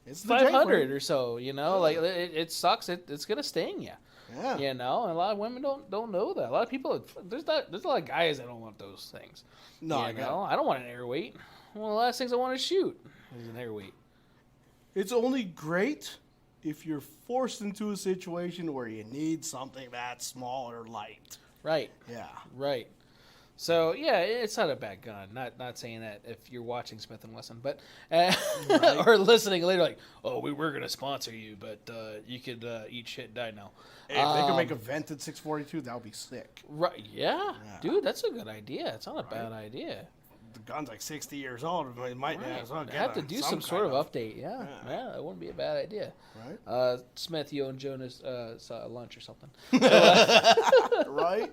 It's the 500 J-frame. or so, like it sucks. It's gonna sting you. Yeah. And a lot of women don't know that. A lot of people, there's a lot of guys that don't want those things. No, I I don't want an airweight. One of the last things I want to shoot is an airweight. It's only great if you're forced into a situation where you need something that small or light. Right. Yeah. Right. So yeah, it's not a bad gun. Not saying that if you're watching Smith and Wesson, but or listening later, like, oh, we were gonna sponsor you, but you could eat shit and die now. Hey, if they could make a vented 642, that would be sick. Right? Yeah, dude, that's a good idea. It's not a bad idea. The gun's like 60 years old. It might as well have to do some sort of update. Yeah, that wouldn't be a bad idea. Right? Smith, you and Jonas saw lunch or something. Right?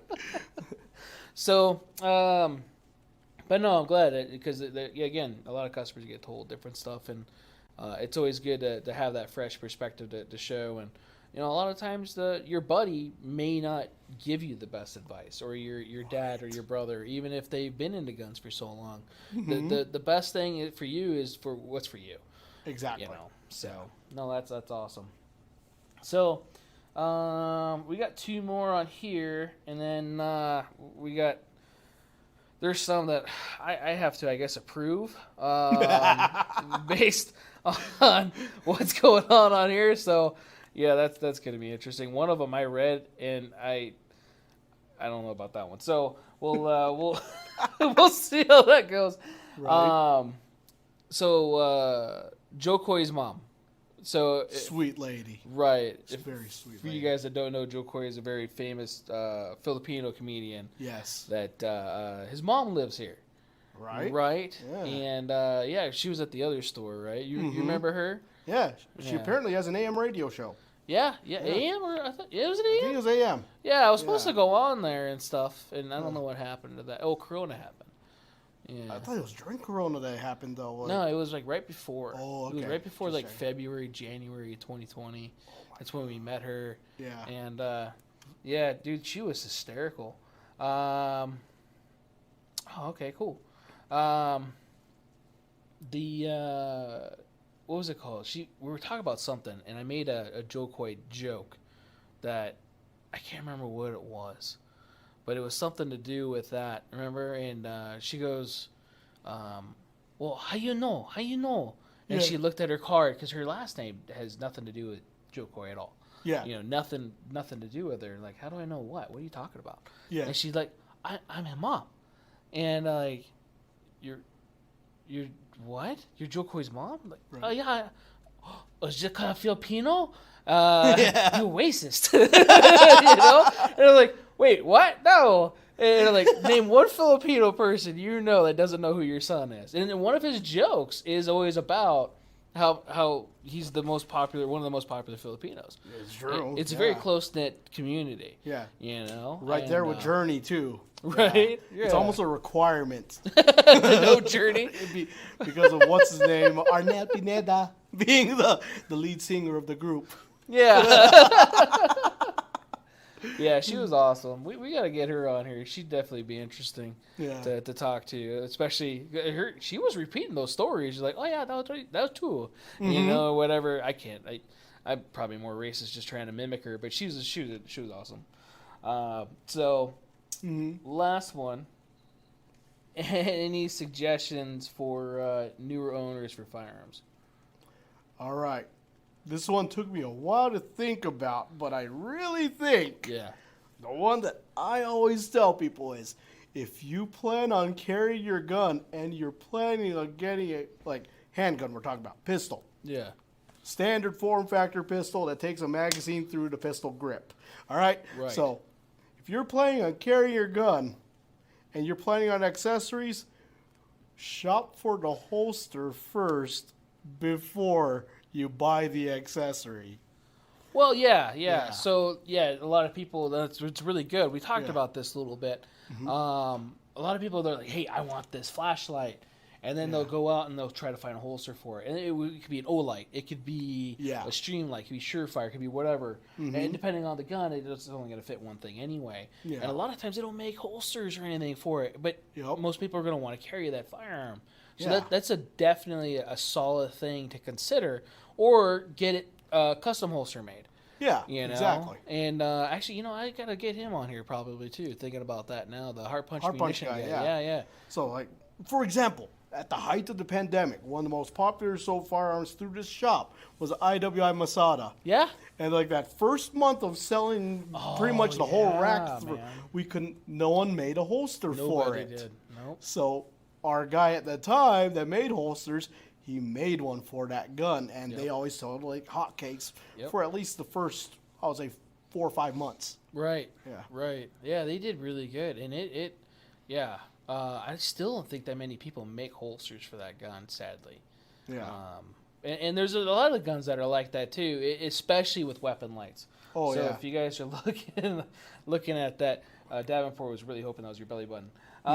So, but no, I'm glad because again, a lot of customers get told different stuff, and it's always good to have that fresh perspective to show. And a lot of times your buddy may not give you the best advice, or your dad or your brother, even if they've been into guns for so long. Mm-hmm. The best thing for you is for what's for you. Exactly. So no, that's awesome. So. We got 2 more on here, and then there's some that I have to, I guess, approve based on what's going on here. So yeah, that's going to be interesting. One of them I read, and I don't know about that one. So we'll see how that goes. Right. Joe Coy's mom. So sweet lady, right? Very sweet. For you guys that don't know, Joe Coy is a very famous Filipino comedian. Yes. That his mom lives here. Right. Right. Yeah. And she was at the other store, right? You remember her? Yeah. She apparently has an AM radio show. Yeah. AM or I thought it was an AM. I think it was AM. Yeah, I was supposed to go on there and stuff, and I don't know what happened to that. Oh, Corona happened. Yeah. I thought it was during Corona that happened, though. Like... No, it was like right before. Oh, okay. It was right before like February, January 2020. That's when we met her. Yeah. And, yeah, dude, she was hysterical. Okay, cool. What was it called? We were talking about something, and I made a Joe Coy joke that I can't remember what it was. But it was something to do with that, remember? And she goes, well, how you know? And she looked at her card, because her last name has nothing to do with Joe Coy at all. Yeah. Nothing to do with her. Like, how do I know what? What are you talking about? Yeah. And she's like, I'm her mom. And, like, you're what? You're Joe Coy's mom? Like, oh, yeah. Oh, is it kind of Filipino? You're racist. And I'm like, wait, what? No. And like, name one Filipino person that doesn't know who your son is. And then one of his jokes is always about how he's one of the most popular Filipinos. It's true. It's a very close-knit community. Yeah. Right there with Journey, too. Right? Yeah. It's almost a requirement. No Journey? Because of what's his name? Arnett Pineda being the lead singer of the group. Yeah. Yeah, she was awesome. We got to get her on here. She'd definitely be interesting to talk to, especially she was repeating those stories. She's like, oh yeah, that was true. Mm-hmm. Whatever. I'm probably more racist just trying to mimic her, but she was awesome. Last one. Any suggestions for newer owners for firearms? All right. This one took me a while to think about, but I really think the one that I always tell people is, if you plan on carrying your gun and you're planning on getting a, like, handgun, we're talking about, pistol. Yeah. Standard form factor pistol that takes a magazine through the pistol grip. All right? Right. So, if you're planning on carrying your gun and you're planning on accessories, shop for the holster first before you buy the accessory. Well, yeah. So, a lot of people, it's really good. We talked about this a little bit. Mm-hmm. A lot of people, they're like, hey, I want this flashlight. And then they'll go out and they'll try to find a holster for it. And it could be an O-light. It could be a Streamlight. It could be Surefire. It could be whatever. Mm-hmm. And depending on the gun, it's only going to fit one thing anyway. Yeah. And a lot of times they don't make holsters or anything for it. But most people are going to want to carry that firearm. So that's definitely a solid thing to consider. Or get it custom holster made. Yeah, exactly. And actually, I got to get him on here probably too, thinking about that now. The Heart Punch munition guy. Yeah. So, like, for example, at the height of the pandemic, one of the most popular sold firearms through this shop was the IWI Masada. Yeah. And like that first month of selling pretty much the whole rack, no one made a holster for it. Did. Nope. So our guy at that time that made holsters, he made one for that gun, and they always sold like hotcakes for at least the first, I would say, 4 or 5 months. Right. Yeah. Right. Yeah, they did really good, and yeah. I still don't think that many people make holsters for that gun, sadly. Yeah. And there's a lot of guns that are like that too, especially with weapon lights. Oh, so yeah. if you guys are looking at that, Davenport was really hoping that was your belly button. So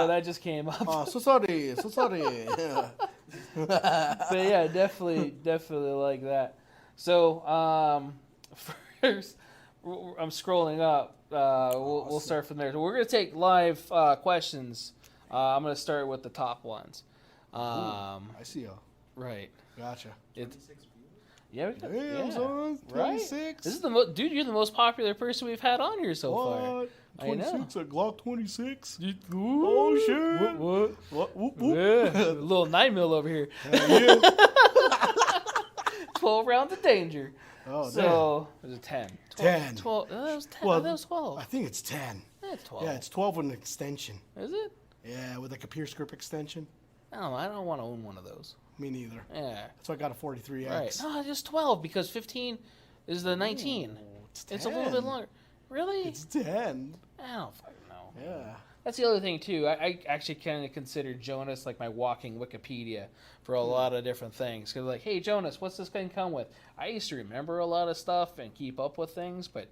that just came up. So sorry. But yeah, definitely like that. So first, I'm scrolling up. We'll start from there. So we're gonna take live questions. I'm gonna start with the top ones. I see you. Right. Gotcha. 26 viewers? Yeah, Damn, son, 26. Right? This is dude. You're the most popular person we've had on here so far. 26, a Glock 26. Oh shit! What? Whoop, whoop. Yeah, a little 9mm over here. Yeah. 12 rounds of danger. Oh, so it was a 10. 10. 12. That was 10. Well, That was 12. I think it's 10. That's 12. Yeah, it's 12 with an extension. Is it? Yeah, with like a Pierce grip extension. No, I don't want to own one of those. Me neither. Yeah. That's why I got a 43X. Right. No, just 12 because 15 is the 19. Ooh, It's a little bit longer. Really? It's 10. I don't fucking know. Yeah. That's the other thing too. I actually kind of consider Jonas like my walking Wikipedia for a lot of different things. Cause like, hey Jonas, what's this thing come with? I used to remember a lot of stuff and keep up with things, but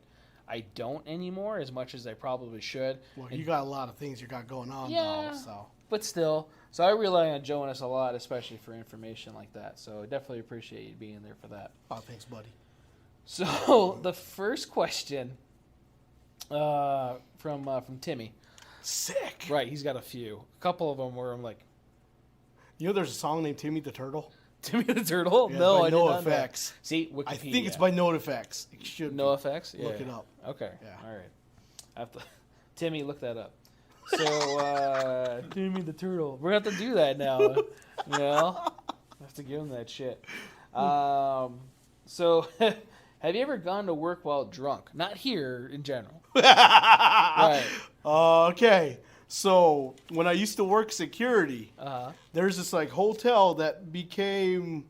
I don't anymore as much as I probably should. Well, you got a lot of things you got going on, Yeah. though. So. But still, so I rely on Jonas a lot, especially for information like that. So I definitely appreciate you being there for that. Oh, thanks, buddy. So the first question from Timmy. Sick. Right, he's got a few. A couple of them where I'm like, You know, there's a song named Timmy the Turtle. Timmy the Turtle? Yeah, No, by I No did not know. Effects. See, Wikipedia. I think it's by No Effects. It should No be. Effects. Yeah. Look it up. Okay. Yeah. All right. I have to. Timmy, look that up. So Timmy the Turtle. We're gonna have to do that now. You know, I have to give him that shit. So, have you ever gone to work while drunk? Not here in general. Right. Okay. So when I used to work security, there's this like hotel that became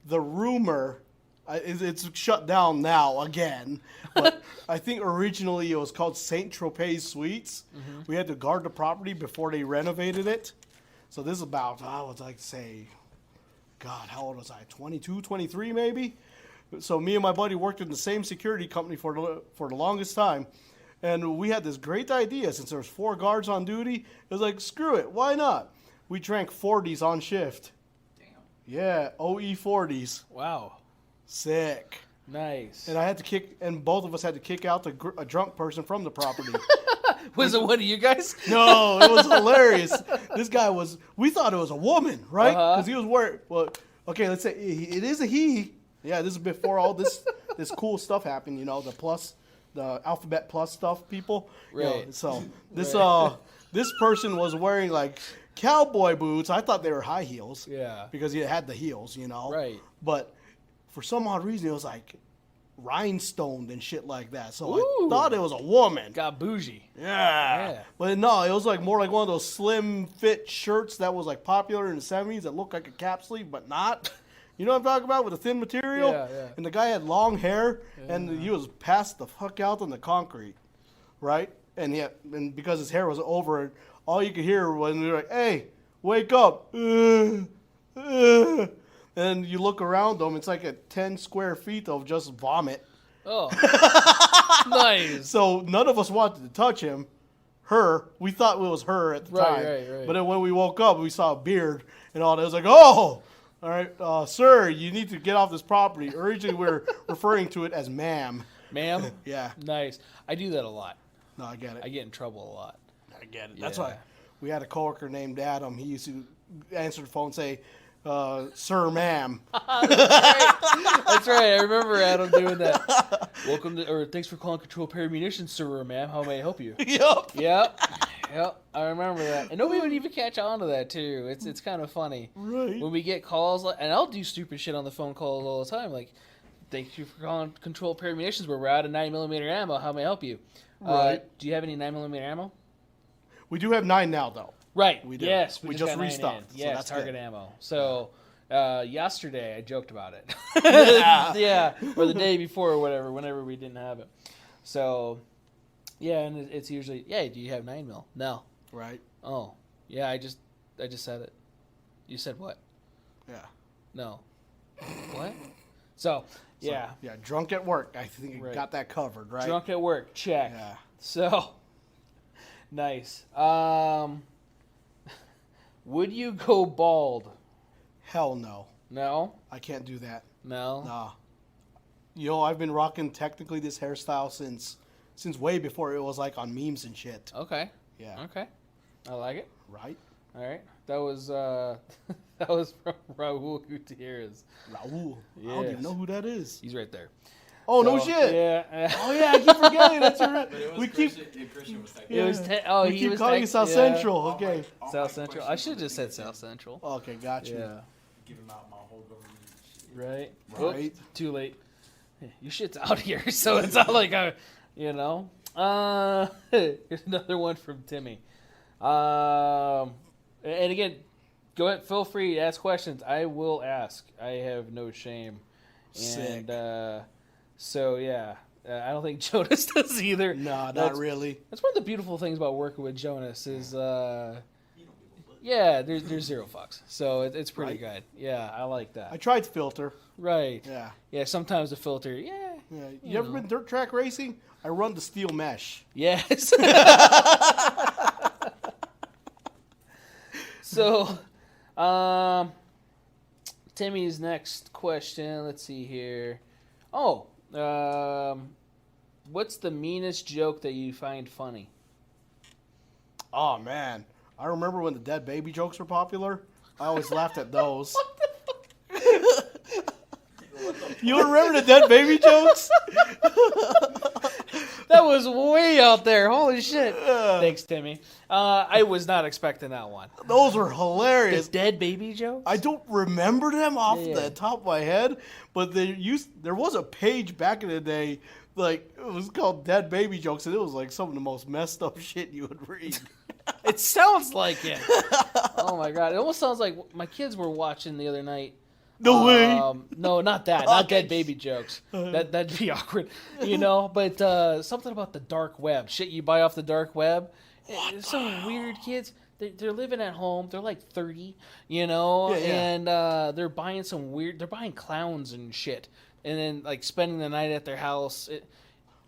the rumor. It's shut down now again, but I think originally it was called Saint Tropez Suites. Mm-hmm. We had to guard the property before they renovated it. So this is about, I would like to say, God, how old was I? 22, 23 maybe? So me and my buddy worked in the same security company for the longest time. And we had this great idea, since there was 4 guards on duty. It was like, screw it, why not? We drank 40s on shift. Damn. Yeah, OE 40s. Wow. Sick. Nice. And both of us had to kick out a drunk person from the property. Was it one of you guys? No, it was hilarious. This guy we thought it was a woman, right? Because he was wearing, well, okay, let's say it is a he. Yeah, this is before all this cool stuff happened, you know, the Alphabet Plus stuff, people. Right. You know, so this person was wearing like cowboy boots. I thought they were high heels. Yeah. Because he had the heels, you know. Right. But for some odd reason, it was like rhinestoned and shit like that. So Ooh. I thought it was a woman. Got bougie. Yeah. But no, it was like more like one of those slim fit shirts that was like popular in the 70s that looked like a cap sleeve, but not. You know what I'm talking about, with the thin material? Yeah, yeah. And the guy had long hair, and he was passed the fuck out on the concrete, right? And because his hair was over it, all you could hear was, they were like, hey, wake up. And you look around him, it's like a 10 square feet of just vomit. Oh. Nice. So none of us wanted to touch him. We thought it was her at the time. Right. But then when we woke up, we saw a beard and all that. It was like, oh, all right, sir, you need to get off this property. Originally, we were referring to it as ma'am. Ma'am? Yeah. Nice. I do that a lot. No, I get it. I get in trouble a lot. I get it. That's Yeah. why we had a coworker named Adam. He used to answer the phone and say, sir, ma'am. That's right. I remember Adam doing that. Thanks for calling Control Pair Munitions, sir, ma'am. How may I help you? Yup. Yep. Yep, I remember that. And nobody would even catch on to that, too. It's kind of funny. Right. When we get calls, and I'll do stupid shit on the phone calls all the time. Like, thank you for calling Control Pair Munitions, where we're out of 9mm ammo. How may I help you? Right. Do you have any 9mm ammo? We do have 9 now, though. Right. We do. Yes, we just just got 9 restocked. in. So Yes, that's target good. ammo. So, yesterday I joked about it. Yeah. Yeah, or the day before or whatever, whenever we didn't have it. So, yeah, and it's usually, yeah, do you have 9mm? No. Right. Oh, yeah, I just said it. You said what? Yeah. No. What? So, yeah. Yeah, drunk at work. I think you Right. got that covered, right? Drunk at work, check. Yeah. So, nice. Would you go bald? Hell no. No? I can't do that. No? Nah. You know, I've been rocking technically this hairstyle since way before it was like on memes and shit. Okay. Yeah. Okay. I like it. Right? All right. That was that was from Raul Gutierrez. Raul. I don't even Yes. know who that is. He's right there. Oh, no So, shit. Yeah. Oh, yeah, I keep forgetting. That's right. But it was We keep, Christian was like, It was we he keep was calling you text- South yeah. Central. Okay. South Central. I should have just said South Central. Okay, got you. Yeah. giving out my whole government shit. Right. Right. Whoop, too late. Your shit's out here, so it's not like here's another one from Timmy. And again, go ahead. Feel free to ask questions. I will ask. I have no shame. Sick. And so yeah, I don't think Jonas does either. Nah, That's- not really. That's one of the beautiful things about working with Jonas is You don't give a fuck. yeah, there's zero fucks. So it's pretty Right. good. Yeah, I like that. I tried to filter. Right. Yeah. Yeah, sometimes the filter, yeah. Yeah. You You ever know. been dirt track racing? I run the steel mesh. Yes. So, Timmy's next question. Let's see here. Oh, what's the meanest joke that you find funny? Oh, man. I remember when the dead baby jokes were popular. I always laughed at those. You remember the dead baby jokes? That was way out there. Holy shit. Yeah. Thanks, Timmy. I was not expecting that one. Those were The hilarious. dead baby jokes? I don't remember them off Yeah. the top of my head, but there was a page back in the day, like it was called Dead Baby Jokes, and it was like some of the most messed up shit you would read. It sounds like it. Oh my god. It almost sounds like my kids were watching the other night. No way. No, not that. Not Okay. dead baby jokes. That'd be awkward, But something about the dark web, shit you buy off the dark web. Some weird kids. They're living at home. They're like 30, Yeah. and they're buying some weird. They're buying clowns and shit, and then like spending the night at their house.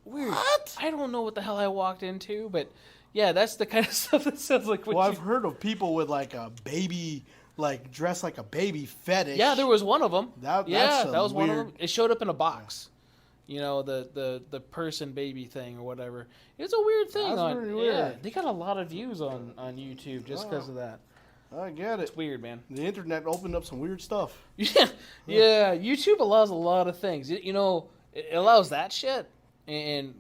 Weird. What? I don't know what the hell I walked into, but yeah, that's the kind of stuff that sounds like what Well, you. I've heard of people with like a baby, like dressed like a baby fetish. Yeah, there was one of them. That's that some was one of weird- them. It showed up in a box. The person baby thing or whatever. It's a weird thing. That's on pretty Yeah, weird. they got a lot of views on YouTube just because of that. I get it. It's weird, man. The internet opened up some weird stuff. Yeah. YouTube allows a lot of things. It allows that shit and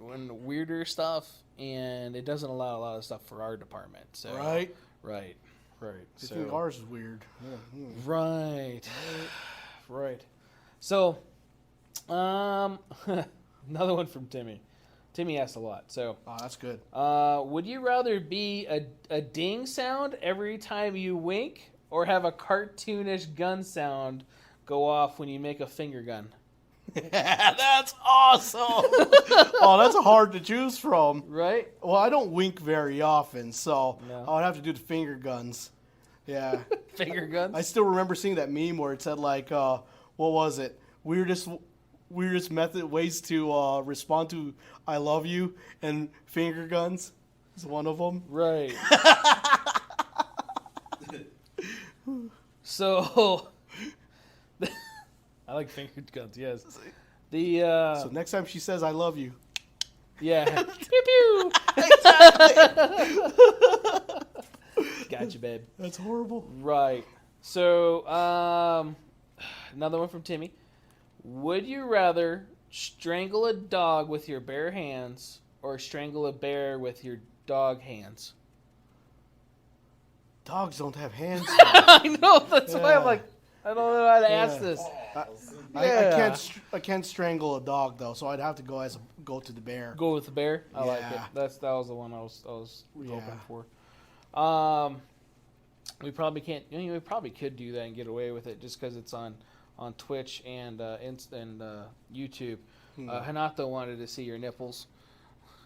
weirder stuff, and it doesn't allow a lot of stuff for our department. So Right? right. I think ours is weird. Yeah. Right. Right. So, another one from Timmy. Timmy asked a lot. So, Oh, that's good. would you rather be a ding sound every time you wink or have a cartoonish gun sound go off when you make a finger gun? That's awesome. Oh, that's hard to choose from. Right? Well, I don't wink very often, so No. I would have to do the finger guns. Yeah. Finger guns? I still remember seeing that meme where it said like, what was it? Weirdest ways to respond to "I love you" and finger guns is one of them. Right. So, I like finger guns, yes. So next time she says "I love you," Yeah. Pew pew. exactly. Gotcha, babe. That's horrible. Right. So, another one from Timmy. Would you rather strangle a dog with your bare hands or strangle a bear with your dog hands? Dogs don't have hands. I know. That's why I'm Yeah. like, I don't know how to ask this. I can't strangle a dog though, so I'd have to go to the bear. Go with the bear. I like it. Yeah. That was the one I was hoping Yeah. for. We probably can't. We probably could do that and get away with it just because it's on Twitch and YouTube. Hanato wanted to see your nipples.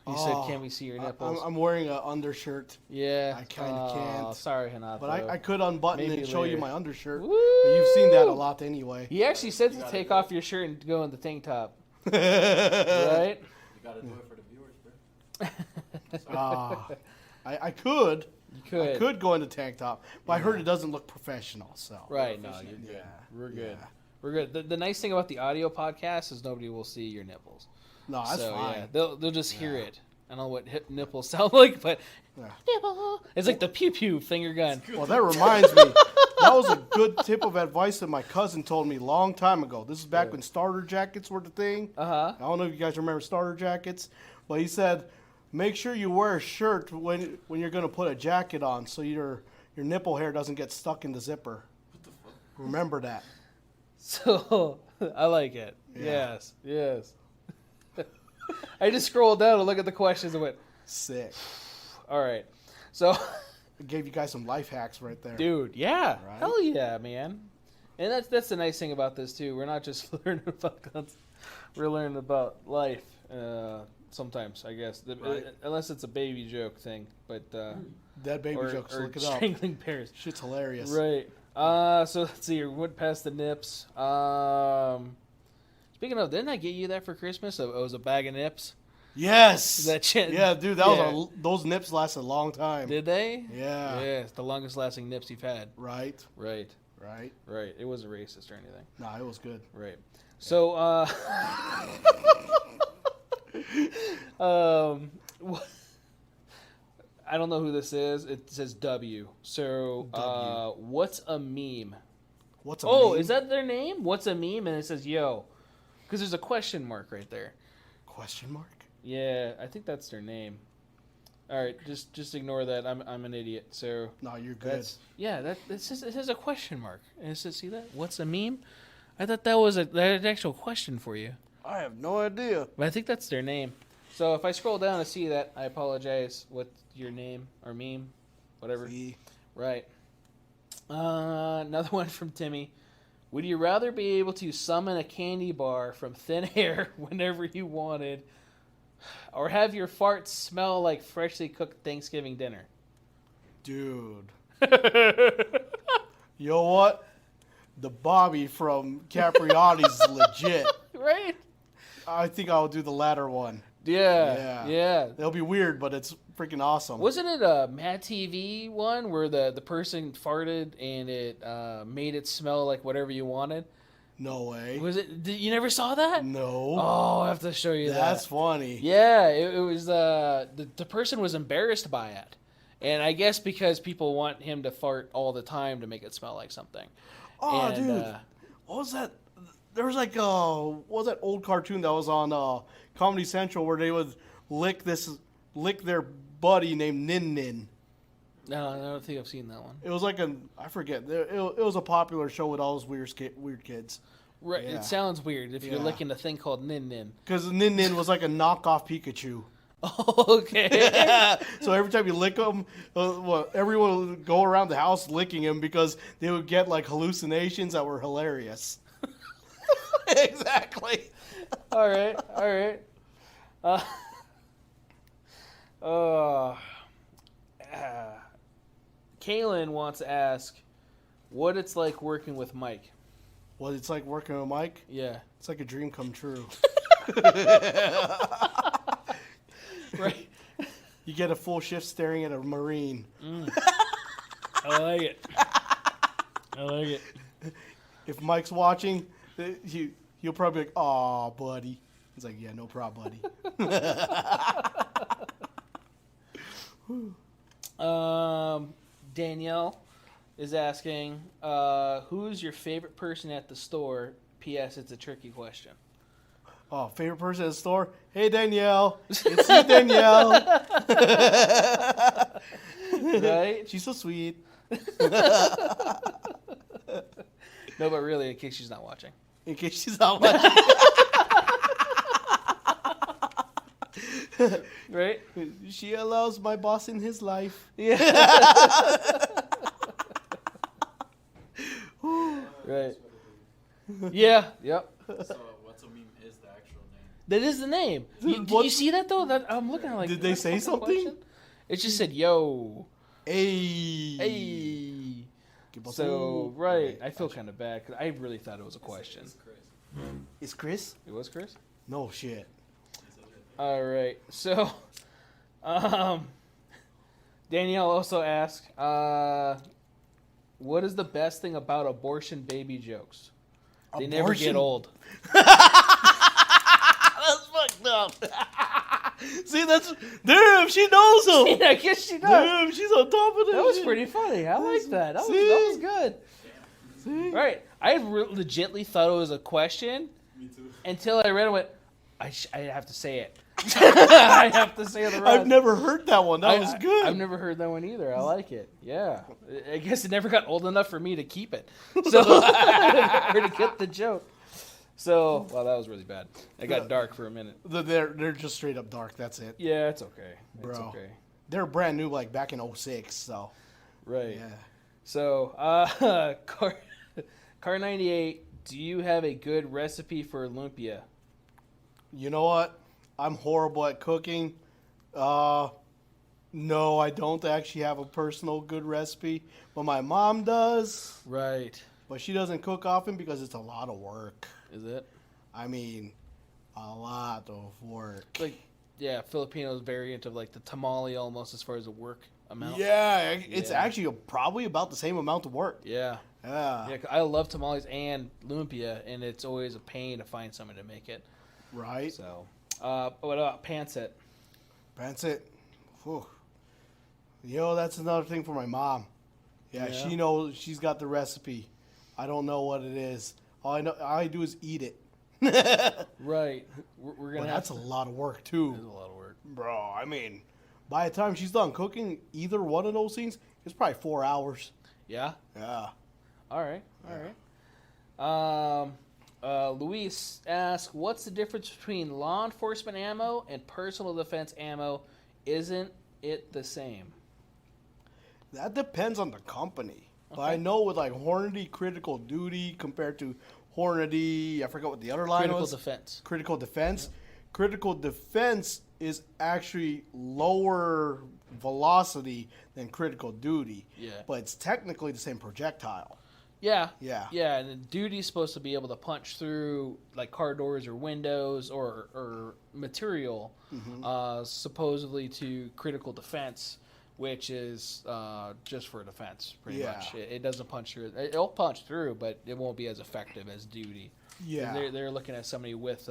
He said, "Can we see your nipples?" I'm wearing an undershirt. Yeah, I kind of can't. Sorry, Hanato. But I could unbutton Maybe and show later. you my undershirt. Woo! But you've seen that a lot anyway. He actually said to take off your shirt and go in the tank top. Right? You gotta do it for the viewers, bro. I could. You could. I could go into tank top, but I heard it doesn't look professional. So Right? No, you're good. Yeah. We're good. Yeah. We're good. The nice thing about the audio podcast is nobody will see your nipples. No, that's fine. Yeah, they'll just hear it. I don't know what hip nipples sound like, but Yeah. nipple. It's like the pew pew finger gun. Well, that reminds me. That was a good tip of advice that my cousin told me a long time ago. This is back when starter jackets were the thing. Uh-huh. I don't know if you guys remember starter jackets, but he said, make sure you wear a shirt when you're going to put a jacket on so your nipple hair doesn't get stuck in the zipper. What the fuck? Remember that. So I like it. Yeah. Yes. I just scrolled down and looked at the questions and went, Sick. all right. So, I gave you guys some life hacks right there. dude, yeah. Right? Hell yeah, man. And that's the nice thing about this, too. We're not just learning about guns. We're learning about life sometimes, I guess. Right. Unless it's a baby joke thing. But That baby jokes, or look it up. strangling bears. Shit's hilarious. Right. So let's see. We went past the nips. Speaking of, didn't I get you that for Christmas? It was a bag of nips. Yes. That shit. Yeah, dude, those nips last a long time. Did they? Yeah. Yeah, it's the longest lasting nips you've had. Right. Right. Right. Right. It wasn't racist or anything. Nah, it was good. Right. So, I don't know who this is. It says W. So, W. what's a meme? What's a Oh, meme? is that their name? What's a meme? And it says yo. Because there's a question mark right there. Question mark? Yeah, I think that's their name. All right, just ignore that. I'm an idiot. So No, you're good. it says a question mark. And it says, see that? What's a meme? I thought that was an actual question for you. I have no idea. But I think that's their name. So if I scroll down and see that, I apologize. What's your name or meme? Whatever. See? Right. Another one from Timmy. Would you rather be able to summon a candy bar from thin air whenever you wanted, or have your farts smell like freshly cooked Thanksgiving dinner? Dude. You know what? The Bobby from Capriati's legit. Right? I think I'll do the latter one. Yeah. It'll be weird, but it's freaking awesome. Wasn't it a Mad TV one where the person farted and it made it smell like whatever you wanted? No way. Was it? You never saw that? No. Oh, I have to show you that. That's funny. Yeah, it was the person was embarrassed by it, and I guess because people want him to fart all the time to make it smell like something. Oh, And, dude. What was that? There was like what was that old cartoon that was on Comedy Central where they would lick their buddy named Nin Nin. No, I don't think I've seen that one. It was like I forget. It was a popular show with all those weird kids. Right, Yeah. It sounds weird if you're Yeah. licking a thing called Nin Nin. Because Nin Nin was like a knockoff Pikachu. Oh, okay. So every time you lick them, everyone would go around the house licking him because they would get like hallucinations that were hilarious. Exactly. All right. Kaylin wants to ask what it's like working with Mike. Well, it's like working with Mike. Yeah. It's like a dream come true. Right. You get a full shift staring at a Marine. I like it. If Mike's watching, he'll probably be like, "Aw, buddy." He's like, "Yeah, no problem, buddy." Danielle is asking, who's your favorite person at the store? P.S. It's a tricky question. Oh, favorite person at the store? Hey, Danielle. It's you, Danielle. Right? She's so sweet. No, but really, in case she's not watching. In case she's not watching. Right? She allows my boss in his life. Yeah. Right. Yeah. Yep. So, what's a meme is the actual name. That is the name. Did you see that though? That I'm looking at like. Did they say something? Question? It just said yo. Hey. Hey. Que So right, I feel kind of bad because I really thought it was a question. It's Chris. It's Chris? It was Chris. No shit. All right. So, Danielle also asked, "What is the best thing about abortion baby jokes? They never get old." That's fucked up. See, that's damn. She knows him. I guess she does. Damn, she's on top of that. That was shit. pretty funny. I like that. That was good. See? Right. I legitimately thought it was a question Me too. until I read it and went, I have to say it. I have to say the rest. I've never heard that one. That was good. I've never heard that one either. I like it. Yeah. I guess it never got old enough for me to keep it. So, or to get the joke. So, well, that was really bad. It got dark for a minute. They're just straight up dark. That's it. Yeah, it's okay. Bro. It's okay. They're brand new, like back in 06, so. Right. Yeah. So, Car 98, do you have a good recipe for lumpia? You know what? I'm horrible at cooking. No, I don't actually have a personal good recipe, but my mom does. Right. But she doesn't cook often because it's a lot of work. Is it? I mean, a lot of work. Like, yeah, Filipinos variant of like the tamale almost as far as the work amount. Yeah, it's Yeah. actually probably about the same amount of work. Yeah. Yeah. Yeah, 'cause I love tamales and lumpia, and it's always a pain to find someone to make it. Right. So, what about pancit? That's it. Whew. That's another thing for my mom. Yeah, Yeah. she knows. She's got the recipe. I don't know what it is. All I do is eat it. Right. We're gonna. But have that's to, a lot of work It's too, a lot of work. bro. I mean, by the time she's done cooking either one of those things, it's probably 4 hours. Yeah. Yeah. All right. Luis asks, "What's the difference between law enforcement ammo and personal defense ammo? Isn't it the same?" That depends on the company. But Okay. I know with like Hornady Critical Duty compared to Hornady, I forgot what the other line Critical was. defense. Critical Defense. Critical Defense is actually lower velocity than Critical Duty. Yeah. But it's technically the same projectile. Yeah. Yeah. Yeah, and the duty's supposed to be able to punch through like car doors or windows or material, supposedly to critical defense, which is just for defense, pretty Yeah. much. It doesn't punch through. It'll punch through, but it won't be as effective as duty. Yeah. They're looking at somebody with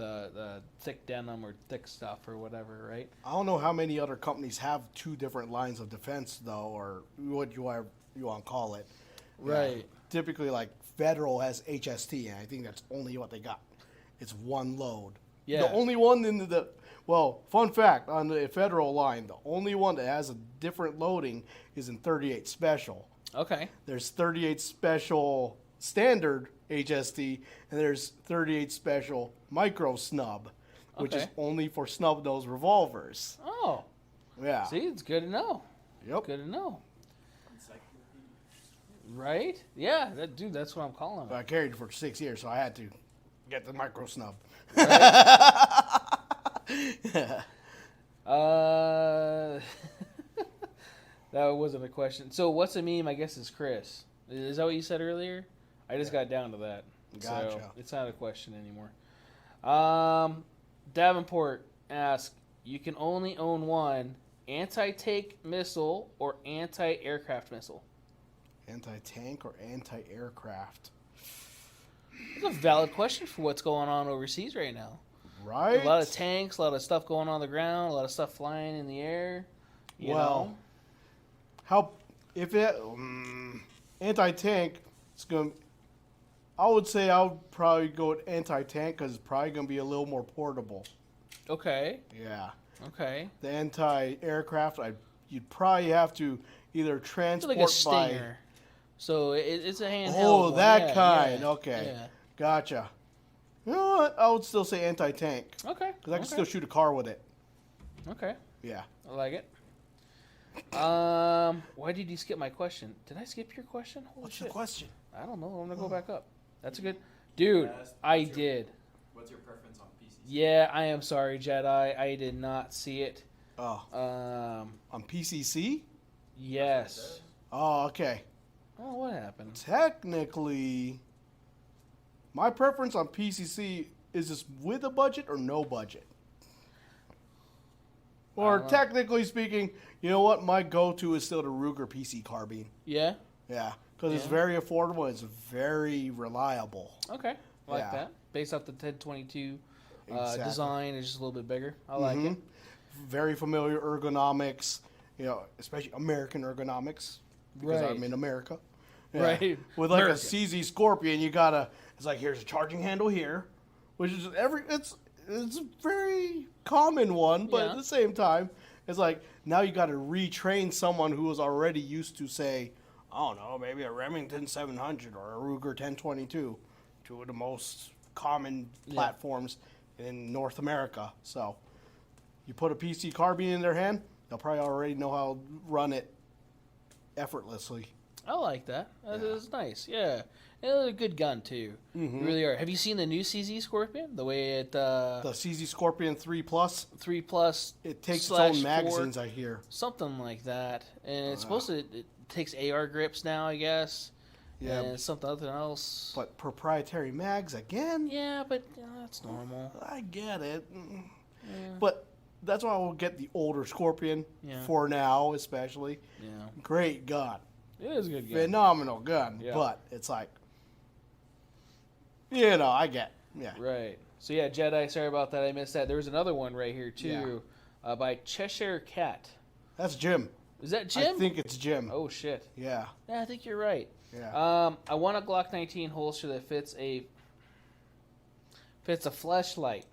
thick denim or thick stuff or whatever, right? I don't know how many other companies have two different lines of defense, though, or what you want to call it. Right. Yeah. Typically, like Federal has HST, and I think that's only what they got. It's one load. Yeah. The only one in fun fact, on the Federal line, the only one that has a different loading is in 38 Special. Okay. There's 38 Special Standard HST, and there's 38 Special Micro Snub, which is Okay. only for snub nose revolvers. Oh. Yeah. See, it's good to know. Yep. Good to know. Right? Yeah, that's what I'm calling But it. I carried it for 6 years, so I had to get the Micro Snub. That wasn't a question. So what's a meme? I guess is Chris. Is that what you said earlier? I just got down to that. So Gotcha. it's not a question anymore. Davenport asks, you can only own one anti-tank missile or anti-aircraft missile. Anti-tank or anti-aircraft? It's a valid question for what's going on overseas right now. Right? A lot of tanks, a lot of stuff going on the ground, a lot of stuff flying in the air. You know? Anti-tank, I would say I would probably go with anti-tank because it's probably going to be a little more portable. Okay. Yeah. Okay. The anti-aircraft, you'd probably have to either It's transport like a by. Stinger. So it's a handheld. Oh, one. that Yeah, kind. yeah, Okay, Yeah. gotcha. You know what? I would still say anti-tank Okay. because I can still shoot a car with it. Okay. Yeah. I like it. Why did you skip my question? Did I skip your question? Holy What's shit. the question? I don't know. I'm gonna go back up. That's a good, dude. I did. What's your preference on PC? Yeah, I am sorry, Jedi. I did not see it. Oh, on PCC? Yes. Oh, okay. Oh, what happened? Technically, my preference on PCC is this with a budget or no budget. Or technically speaking, you know what? My go-to is still the Ruger PC carbine. Yeah. Yeah, because it's Yeah. very affordable. It's very reliable. Okay. I like Yeah. that. Based off the 1022 Exactly. design, it's just a little bit bigger. I like it. Very familiar ergonomics. You know, especially American ergonomics because Right. I'm in America. Right. With like American. a CZ Scorpion, you gotta. It's like here's a charging handle here, which is it's a very common one, but Yeah. at the same time, it's like now you got to retrain someone who was already used to say, I don't know, maybe a Remington 700 or a Ruger 1022, two of the most common platforms in North America. So you put a PC carbine in their hand, they'll probably already know how to run it effortlessly. I like that. That's nice. Yeah. And it's a good gun, too. You really are. Have you seen the new CZ Scorpion? The way it, The CZ Scorpion 3 Plus, 3 Plus. it takes its slash own 4, magazines, I hear. something like that. And it's supposed to, it takes AR grips now, I guess. Yeah. And something else. But proprietary mags again? Yeah, but that's normal. I get it. Yeah. But that's why I will get the older Scorpion Yeah. for now, especially. Yeah. Great gun. It is a good gun. Phenomenal gun. Yeah. But it's like, you know, I get. Yeah. Right. So, yeah, Jedi, sorry about that. I missed that. There was another one right here, too, by Cheshire Cat. That's Jim. Is that Jim? I think it's Jim. Oh, shit. Yeah. Yeah, I think you're right. Yeah. I want a Glock 19 holster that fits a flashlight.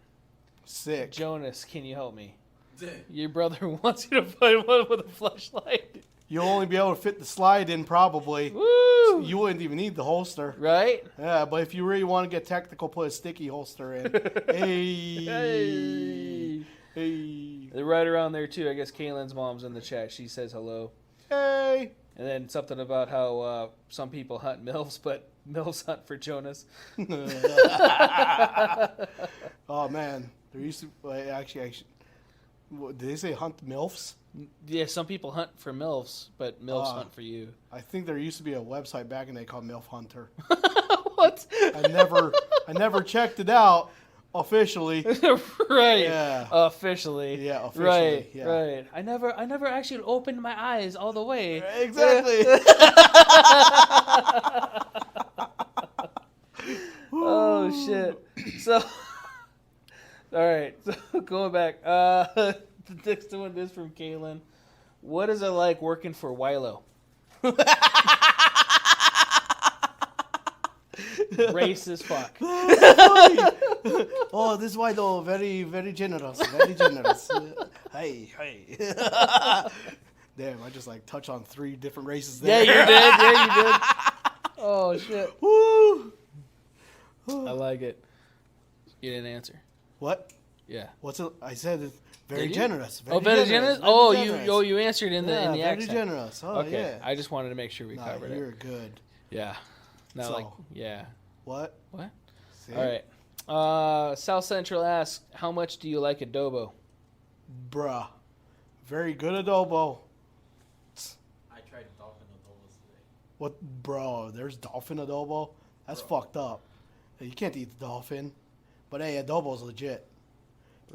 Sick. Jonas, can you help me? Dang. Your brother wants you to find one with a flashlight. You'll only be able to fit the slide in probably. Woo! You wouldn't even need the holster. Right? Yeah, but if you really want to get technical, put a sticky holster in. Hey. Hey. Hey. They're right around there, too. I guess Kaylin's mom's in the chat. She says hello. Hey. And then something about how some people hunt MILFs, but MILFs hunt for Jonas. Oh, man. There used to actually did they say hunt MILFs? Yeah, some people hunt for MILFs, but MILFs hunt for you. I think there used to be a website back in the day called MILF Hunter. What? I never checked it out officially. Right. Yeah. Officially. Yeah, officially. Right. Yeah. Right. I never actually opened my eyes all the way. Exactly. Oh shit. So all right. So going back. The next one is from Kaylin. What is it like working for Wilo? Racist fuck. Oh, this white though, very, very generous. Very generous. Hey. Damn, I just like touched on 3 different races there. Yeah, you did. Yeah, you did. Oh shit. Woo! I like it. You didn't answer. What? Yeah. What's it? I said it's very Did you? generous. Very generous. very Oh, generous. you answered in the very accent. generous. Oh, Okay. yeah. I just wanted to make sure we Nah, covered you're it. good. Yeah. Not So- like yeah. What? What? See? All right. South Central asks, how much do you like adobo? Bruh. Very good adobo. I tried dolphin adobos today. What, bro? There's dolphin adobo? That's fucked up. You can't eat the dolphin. But hey, adobo's legit.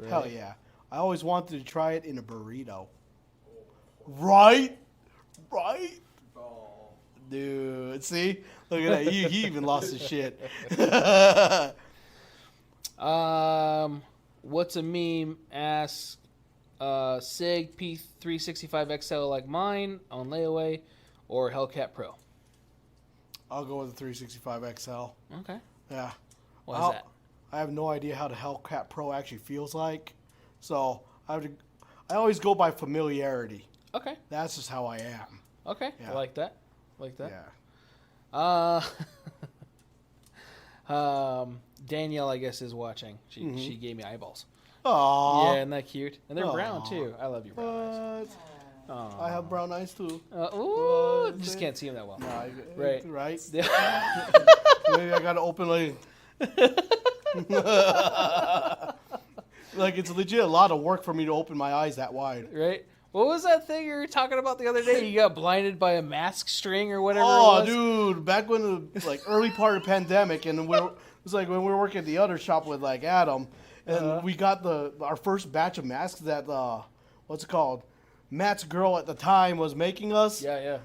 Hell Right. yeah. I always wanted to try it in a burrito. Right? Right? Oh. Dude, see? Look at that. He even lost his shit. What's a meme? Asks Sig P365XL like mine on layaway or Hellcat Pro. I'll go with the 365 XL. Okay. Yeah. Why is that? I have no idea how the Hellcat Pro actually feels like. So I always go by familiarity. Okay. That's just how I am. Okay, Yeah. I like that. Like that. Yeah. Danielle, I guess, is watching. She gave me eyeballs. Aww. Yeah, isn't that cute? And they're brown Aw. too. I love your brown eyes. What? Aw. I have brown eyes too. Ooh, What? just can't see them that well. Nah, Right. Right. Yeah. Maybe I gotta open like. Like it's legit a lot of work for me to open my eyes that wide. Right? What was that thing you were talking about the other day? You got blinded by a mask string or whatever Oh, it was? dude! Back when the like early part of the pandemic, and it was like when we were working at the other shop with like Adam, and we got our first batch of masks that what's it called? Matt's girl at the time was making us. Yeah,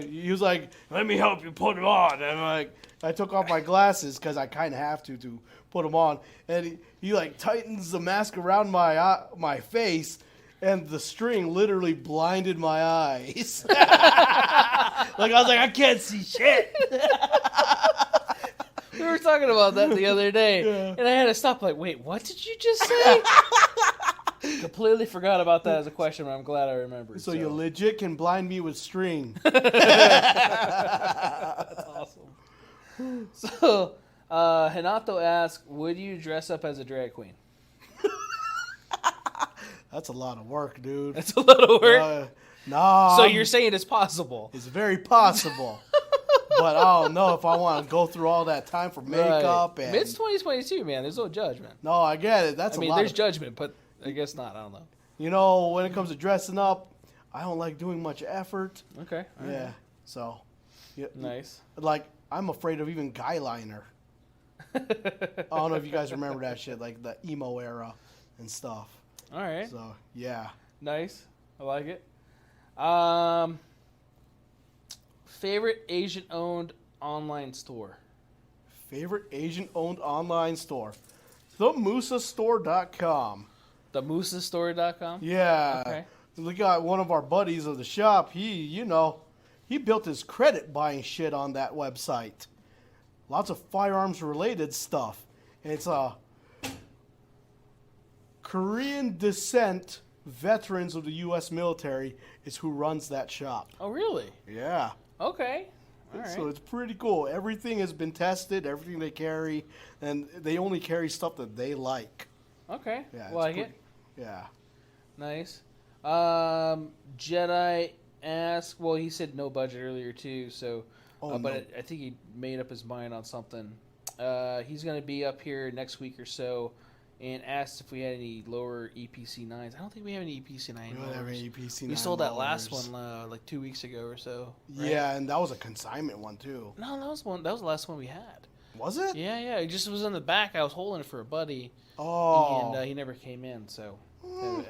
he was like, "Let me help you put it on," and I took off my glasses because I kind of have to put them on, and he like tightens the mask around my face. And the string literally blinded my eyes. Like, I was like, I can't see shit. We were talking about that the other day, and I had to stop. Like, wait, what did you just say? Completely forgot about that as a question, but I'm glad I remembered. So you legit can blind me with string. That's awesome. So, Hanato asks, would you dress up as a drag queen? That's a lot of work, dude. That's a lot of work. Nah. So you're saying it's possible? It's very possible. But I don't know if I want to go through all that time for makeup. And It's 2022, man. There's no judgment. No, I get it. That's I mean, a lot. there's judgment, but I guess not. I don't know. You know, when it comes to dressing up, I don't like doing much effort. Okay. All Yeah. right. So. Yeah, Nice. Like, I'm afraid of even guy liner. I don't know if you guys remember that shit, like the emo era and stuff. All right. So, yeah. Nice. I like it. Favorite Asian-owned online store? Favorite Asian-owned online store? TheMusastore.com. TheMusastore.com? Yeah. Okay. We got one of our buddies of the shop. He built his credit buying shit on that website. Lots of firearms-related stuff. And it's Korean descent veterans of the U.S. military is who runs that shop. Oh, really? Yeah. Okay. All right. So it's pretty cool. Everything has been tested, everything they carry, and they only carry stuff that they like. Okay. Yeah, Like it. Yeah. Nice. Jedi asked, well, he said no budget earlier too, so, but no. I think he made up his mind on something. He's going to be up here next week or so and asked if we had any lower EPC 9s. I don't think we have any EPC 9 We don't have any EPC 9 We sold that last mowers. one like 2 weeks ago or so. Right? Yeah, and that was a consignment one too. No, that was the last one we had. Was it? Yeah. It just was in the back. I was holding it for a buddy, Oh. and he never came in, so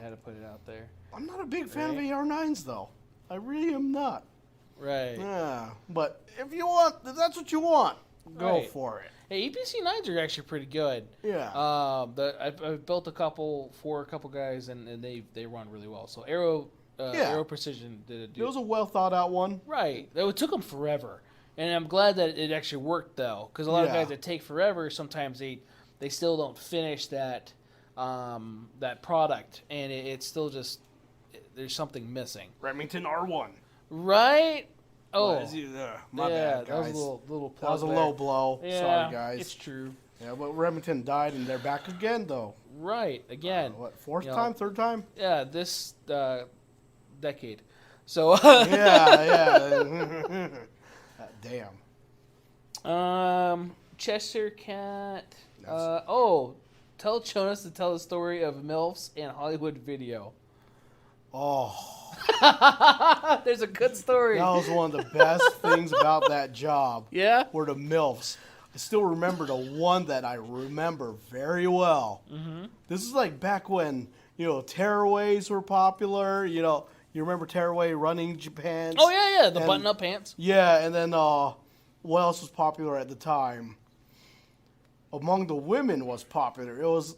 had to put it out there. I'm not a big fan Right. of AR9s though. I really am not. Right. Yeah, but if that's what you want, go Right. for it. Hey, EPC 9s are actually pretty good. Yeah. I've built a couple for a couple guys, and they run really well. So Aero Precision did It was a well thought out one. right. It took them forever, and I'm glad that it actually worked though, because a lot of guys that take forever sometimes they still don't finish that product, and it's still just there's something missing. Remington R1. Right. Oh, My bad, that was guys. a little That was a plug low there. blow. Yeah, Sorry, guys. It's true. Yeah, but Remington died, and they're back again, though. Right. Again. What, fourth you know, time, third time? Yeah, this decade. So. Yeah. Damn. Chester Cat. That's- Tell Jonas to tell the story of MILFs and Hollywood Video. Oh, There's a good story. that was one of the best things about that job. Yeah. Were the MILFs. I still remember the one that I remember very well. Mm-hmm. This is like back when, tearaways were popular. You remember tearaway running pants? Oh, yeah. The button-up pants. Yeah, and then what else was popular at the time? Among the women was popular. It was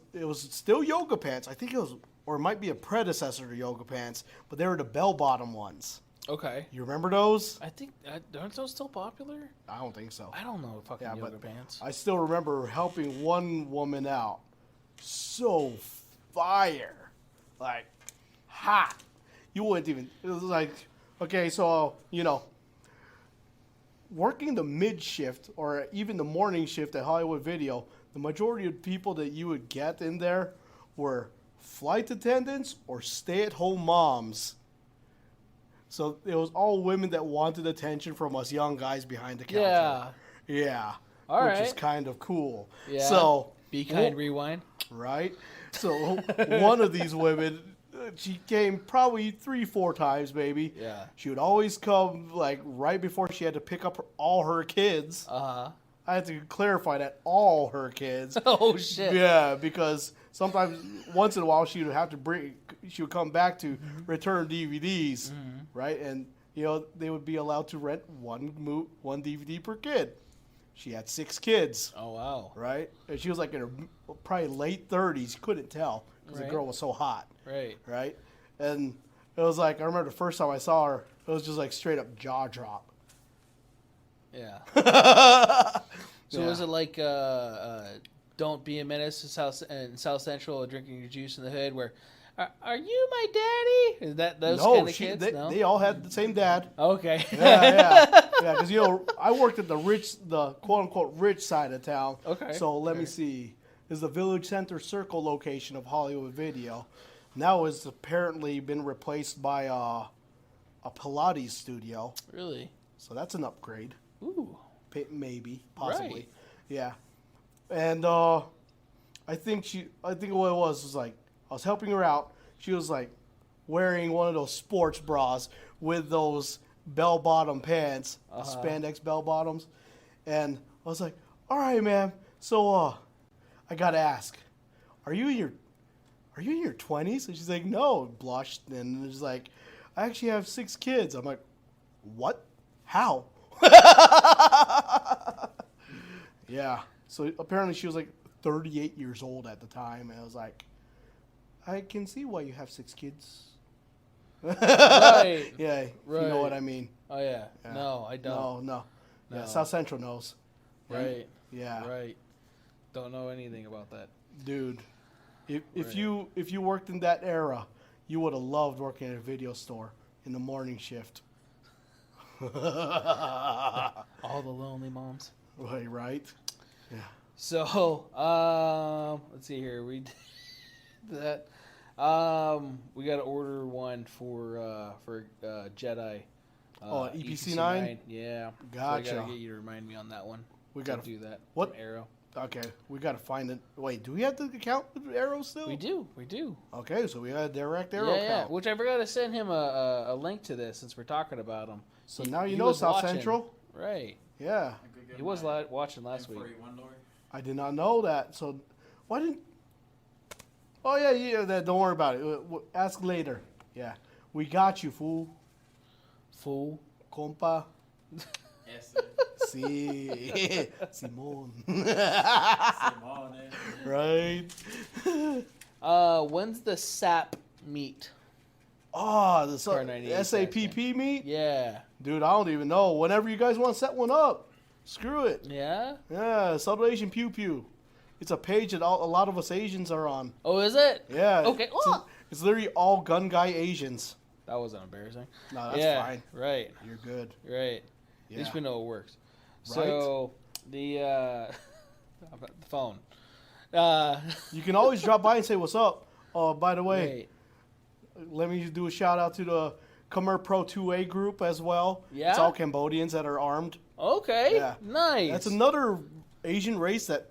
still yoga pants. I think it was, or it might be a predecessor to yoga pants, but they were the bell-bottom ones. Okay. You remember those? I think, aren't those still popular? I don't think so. I don't know fucking Yeah, yoga but pants. I still remember helping one woman out. So fire. Like, hot. You wouldn't even, it was like Okay, so working the mid shift or even the morning shift at Hollywood Video, the majority of people that you would get in there were flight attendants or stay-at-home moms. So it was all women that wanted attention from us young guys behind the counter. Yeah. All which is right. kind of cool. Yeah. So Be kind, rewind. right? So one of these women, she came probably 3-4 times, maybe. Yeah. She would always come like right before she had to pick up all her kids. Uh-huh. I had to clarify that all her kids. Oh, shit. Yeah, because sometimes, once in a while, she would have to she would come back to return DVDs, right? And, they would be allowed to rent one DVD per kid. She had 6 kids. Oh, wow. Right? And she was like in her probably late 30s. You couldn't tell because the girl was so hot. Right. Right? And it was like, I remember the first time I saw her, it was just like straight up jaw drop. Yeah. So was it like Don't Be a Menace in South Central, drinking your juice in the hood, where are you my daddy? Is that those kind of kids? They all had the same dad. Okay. Yeah, because I worked at the quote unquote rich side of town. Okay. So let me see. This is the Village Center Circle location of Hollywood Video. Now it's apparently been replaced by a Pilates studio. Really? So that's an upgrade. Ooh. Maybe, possibly. Right. Yeah. And I think what it was like, I was helping her out. She was like wearing one of those sports bras with those bell-bottom pants, spandex bell-bottoms. And I was like, all right, ma'am. So I got to ask, are you in your 20s? And she's like, no, blushed. And she's like, I actually have 6 kids. I'm like, what? How? Yeah. So apparently she was like 38 years old at the time. And I was like, I can see why you have 6 kids. Right. Yeah. Right. You know what I mean. Oh, yeah. No, I don't. No. No. Yeah, South Central knows. Right. Yeah. Right. Don't know anything about that. Dude, if Right. you worked in that era, you would have loved working at a video store in the morning shift. All the lonely moms. Right? Yeah. So, let's see here. We did that. We got to order one for Jedi. EPC 9? Yeah. Gotcha. So I gotta get you to remind me on that one. We gotta do that. what? From Arrow. Okay, we gotta find it. Wait, do we have the account with Arrow still? We do. Okay, so we got a direct Arrow Yeah. account. Which I forgot to send him a link to this since we're talking about him. So now you he know was South watching. Central. Right. Yeah, He was watching last week. I did not know that. So why didn't? Oh yeah. Don't worry about it. Ask later. Yeah, we got you, fool. Fool. Compa. Yes. Sí. Simón. Simone. Right. When's the SAP meet? Oh, the Car 98 SAPP meet? Yeah. Dude, I don't even know. Whenever you guys want to set one up, screw it. Yeah? Yeah, Southern Asian Pew Pew. It's a page that a lot of us Asians are on. Oh, is it? Yeah. Okay. It's literally all gun guy Asians. That wasn't embarrassing. No, that's fine. Right. You're good. Right. Yeah. At least we know it works. Right. So, the phone. You can always drop by and say, what's up? Oh, by the way, Right. let me do a shout out to the Khmer Pro 2A group as well. Yeah? It's all Cambodians that are armed. Okay. Yeah. Nice. That's another Asian race that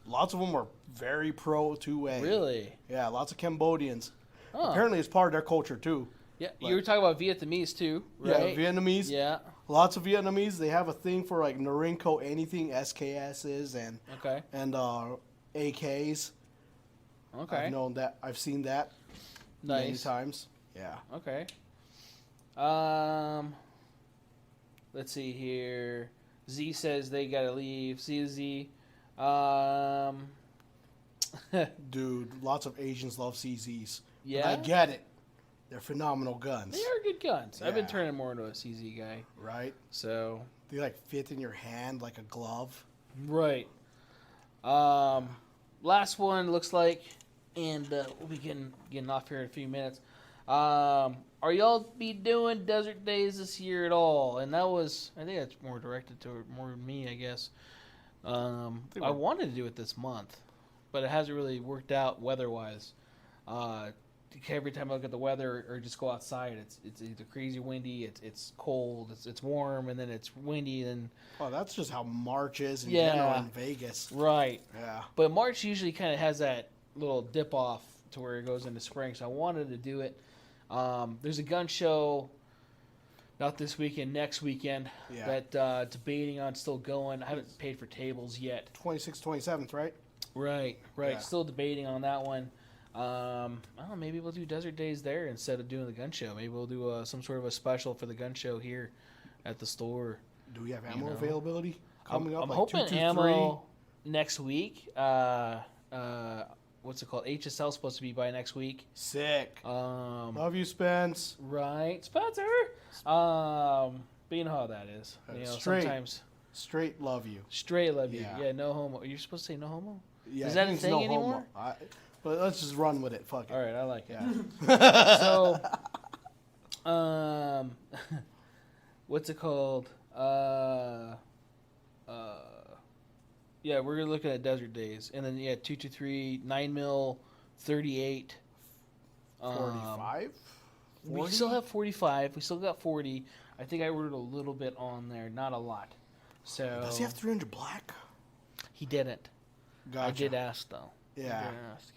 lots of them are very pro 2A. Really? Yeah, lots of Cambodians. Huh. Apparently it's part of their culture too. Yeah. You were talking about Vietnamese too, right? Yeah, Vietnamese. Yeah. Lots of Vietnamese. They have a thing for like Norinco anything, SKSs and Okay. AKs. Okay. I've known that. I've seen that many Nice. times. Yeah. Okay. Let's see here. Z says they gotta leave. CZ. Dude, lots of Asians love CZs. Yeah? But I get it. They're phenomenal guns. They are good guns. I've been Yeah. turning more into a CZ guy. Right? So. They like fit in your hand like a glove. Right. Last one looks like, and we'll be getting off here in a few minutes. are y'all be doing Desert Days this year at all? And that was, I think that's more directed to more me, I guess. I wanted to do it this month, but it hasn't really worked out weather-wise. Every time I look at the weather or just go outside, it's either crazy windy, it's cold, it's warm, and then it's windy. And that's just how March is in general in Vegas. Right. Yeah. But March usually kind of has that little dip off to where it goes into spring, so I wanted to do it. There's a gun show, not this weekend, next weekend, that debating on, still going. I haven't paid for tables yet. 26th, 27th, right? Right. Yeah. Still debating on that one. I don't know, maybe we'll do Desert Days there instead of doing the gun show. Maybe we'll do some sort of a special for the gun show here at the store. Do we have ammo availability coming up? I'm like hoping 223? ammo next week. What's it called? HSL is supposed to be by next week. Sick. Love you, Spence. Right, Spencer. But you know how that is. Sometimes straight love you. Straight love you. Yeah, no homo. You're supposed to say no homo? Yeah, is that a thing anymore? But let's just run with it. Fuck it. All right, I like it. Yeah. So, what's it called? Yeah, we're looking at Desert Days, and then 223 9mm 38. 45. We still have 45. We still got 40. I think I ordered a little bit on there, not a lot. So does he have 300 black? He didn't. Gotcha. I did ask though. Yeah. I did ask.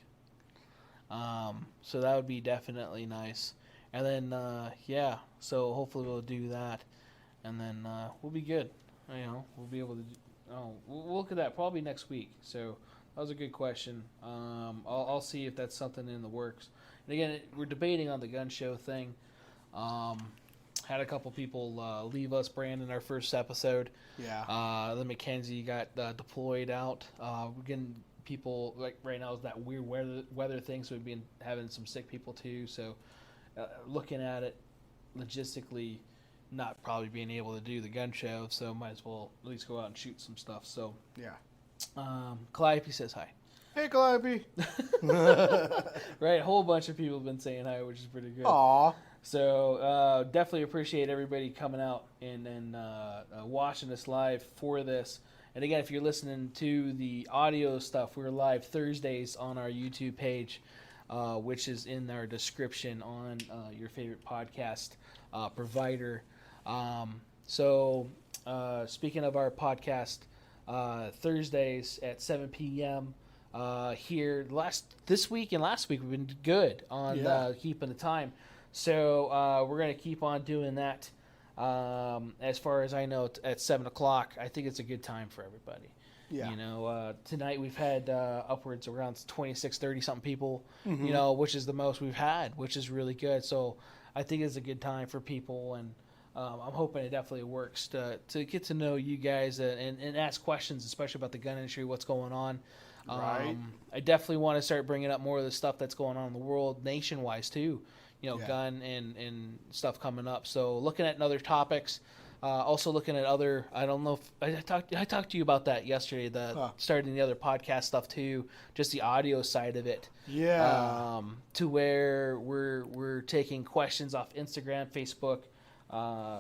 So that would be definitely nice. And then so hopefully we'll do that, and then we'll be good. We'll be able to. We'll look at that probably next week. So that was a good question. I'll see if that's something in the works. And again, we're debating on the gun show thing. Had a couple people leave us, Brandon, our first episode. Yeah. Then Mackenzie got deployed out. We're getting people, like right now is that weird weather thing, so we've been having some sick people too. So looking at it logistically, not probably being able to do the gun show, so might as well at least go out and shoot some stuff. So Calliope says hi. Hey, Calliope. Right, a whole bunch of people have been saying hi, which is pretty good. Aw. So definitely appreciate everybody coming out and watching us live for this. And again, if you're listening to the audio stuff, we're live Thursdays on our YouTube page, which is in our description on your favorite podcast provider. So speaking of our podcast, Thursdays at 7 p.m. Here this week and last week we've been good on keeping the time. So we're going to keep on doing that. As far as I know, at 7 o'clock, I think it's a good time for everybody. Yeah. Tonight we've had upwards around 26, 30 something people, which is the most we've had, which is really good. So I think it's a good time for people, and I'm hoping it definitely works to get to know you guys and ask questions, especially about the gun industry, what's going on. Right. I definitely want to start bringing up more of the stuff that's going on in the world nation-wise too. Gun and stuff coming up. So looking at other topics, also looking at other. I don't know if I talked to you about that yesterday. Starting the other podcast stuff too, just the audio side of it. Yeah. To where we're taking questions off Instagram, Facebook.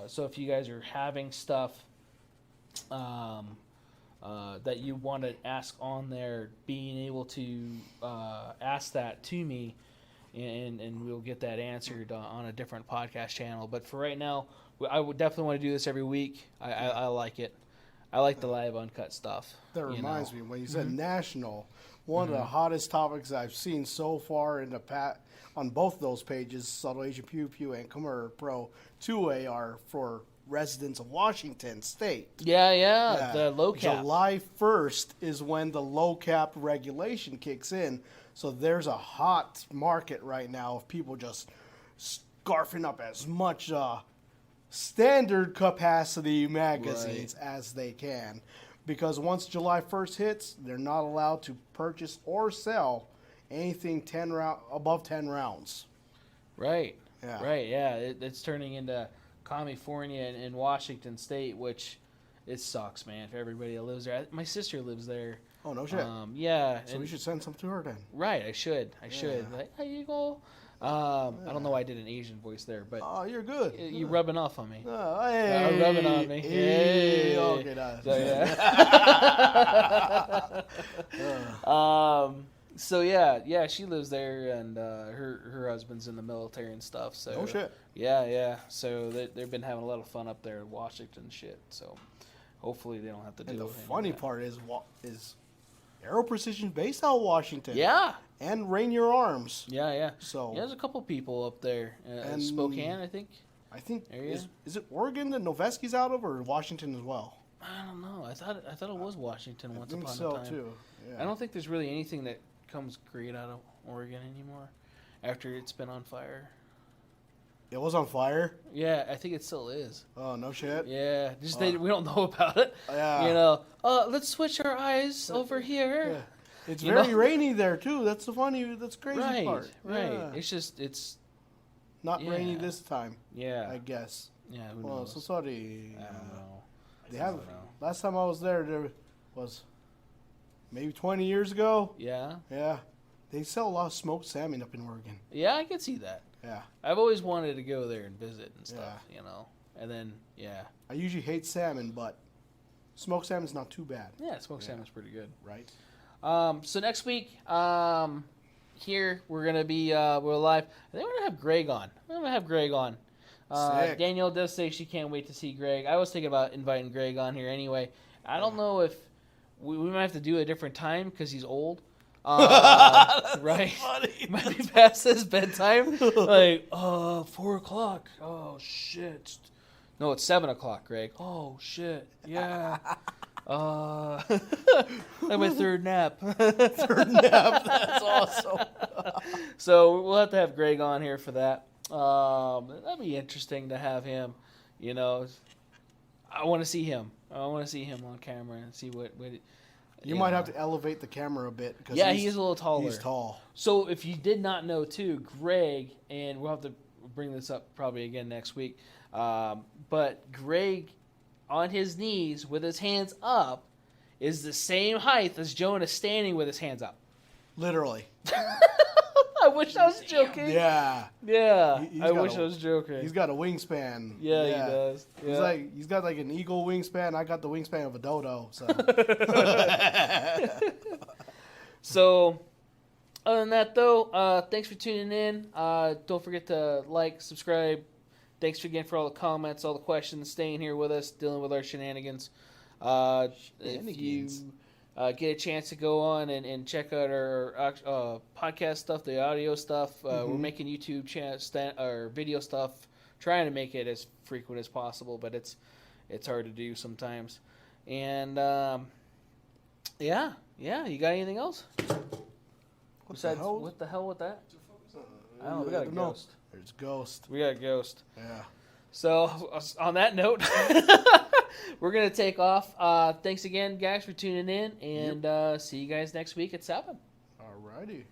So if you guys are having stuff that you want to ask on there, being able to ask that to me. And we'll get that answered on a different podcast channel. But for right now, I would definitely want to do this every week. I like it. I like the live uncut stuff. That reminds me, when you said national, one of the hottest topics I've seen so far in the on both those pages, Subtle Agent Pew Pew and Comer Pro 2A, are for residents of Washington State. Yeah, the low cap. July 1st is when the low cap regulation kicks in. So there's a hot market right now of people just scarfing up as much standard capacity magazines as they can. Because once July 1st hits, they're not allowed to purchase or sell anything above 10 rounds. Right. Yeah. Right, yeah. It's turning into California and Washington State, which it sucks, man, for everybody that lives there. My sister lives there. Oh, no shit. Yeah. So we should send some to her then. Right, I should. Like, hey, you go. I don't know why I did an Asian voice there, but Oh, you're good. you rubbing off on me. Hey. Rubbing on me. Hey. Okay, nice. So, yeah. So yeah, she lives there, and her husband's in the military and stuff. So Oh shit. Yeah. So they've been having a lot of fun up there in Washington and shit. So hopefully they don't have to do. And the any of funny that. part is Aero Precision based out of Washington. Yeah. And Rainier Arms. Yeah. So Yeah, there's a couple people up there. And Spokane, I think. Area? Is it Oregon that Noveski's out of, or Washington as well? I don't know. I thought it was Washington once upon a so time. too. Yeah. I don't think there's really anything that comes great out of Oregon anymore after it's been on fire. It was on fire. Yeah, I think it still is. Oh no shit. Yeah, just we don't know about it. Yeah. You know, let's switch our eyes over here. Yeah. It's You very know? rainy there too. That's the crazy Right, part. right. Yeah. It's Not rainy yeah. this time, yeah, I guess. yeah. Who Well, knows? so sorry. I don't know. They I have. don't know. Last time I was there was maybe 20 years ago. Yeah, Yeah. They sell a lot of smoked salmon up in Oregon. yeah. I can see that. Yeah. I've always wanted to go there and visit and stuff. Yeah. You know, and then yeah, I usually hate salmon, but smoked salmon's not too bad, yeah. Smoked salmon's pretty good. right? So next week, here we're gonna be we're live. I think we're gonna have Greg on. We're gonna have Greg on. Sick. Danielle does say she can't wait to see Greg. I was thinking about inviting Greg on here anyway. I don't know if we might have to do a different time because he's old. Right? Funny. Might be past his bedtime. Like, 4 o'clock. Oh shit. No, it's 7 o'clock, Greg. Oh shit. Yeah. Like my third nap. Third nap. That's awesome. So we'll have to have Greg on here for that. That'd be interesting to have him. You know, I want to see him. I want to see him on camera and see what You might have to elevate the camera a bit because Yeah, he is a little taller. He's tall. So if you did not know too, Greg, and we'll have to bring this up probably again next week, but Greg on his knees with his hands up is the same height as Jonas standing with his hands up. Literally. I wish I was joking. Yeah. Yeah. He's I got wish a- I was joking. He's got a wingspan. Yeah, he does. Yeah. He's got like an eagle wingspan. I got the wingspan of a dodo. So So, other than that, though, thanks for tuning in. Don't forget to like, subscribe. Thanks again for all the comments, all the questions, staying here with us, dealing with our shenanigans. If you get a chance to go on and check out our podcast stuff, the audio stuff, we're making YouTube or video stuff, trying to make it as frequent as possible, but it's hard to do sometimes. And yeah. You got anything else? Besides, what the hell with that? I don't know. We got a ghost. There's Ghost. We got a ghost. Yeah. So on that note, we're gonna take off. Thanks again, guys, for tuning in, and see you guys next week at 7. Alrighty.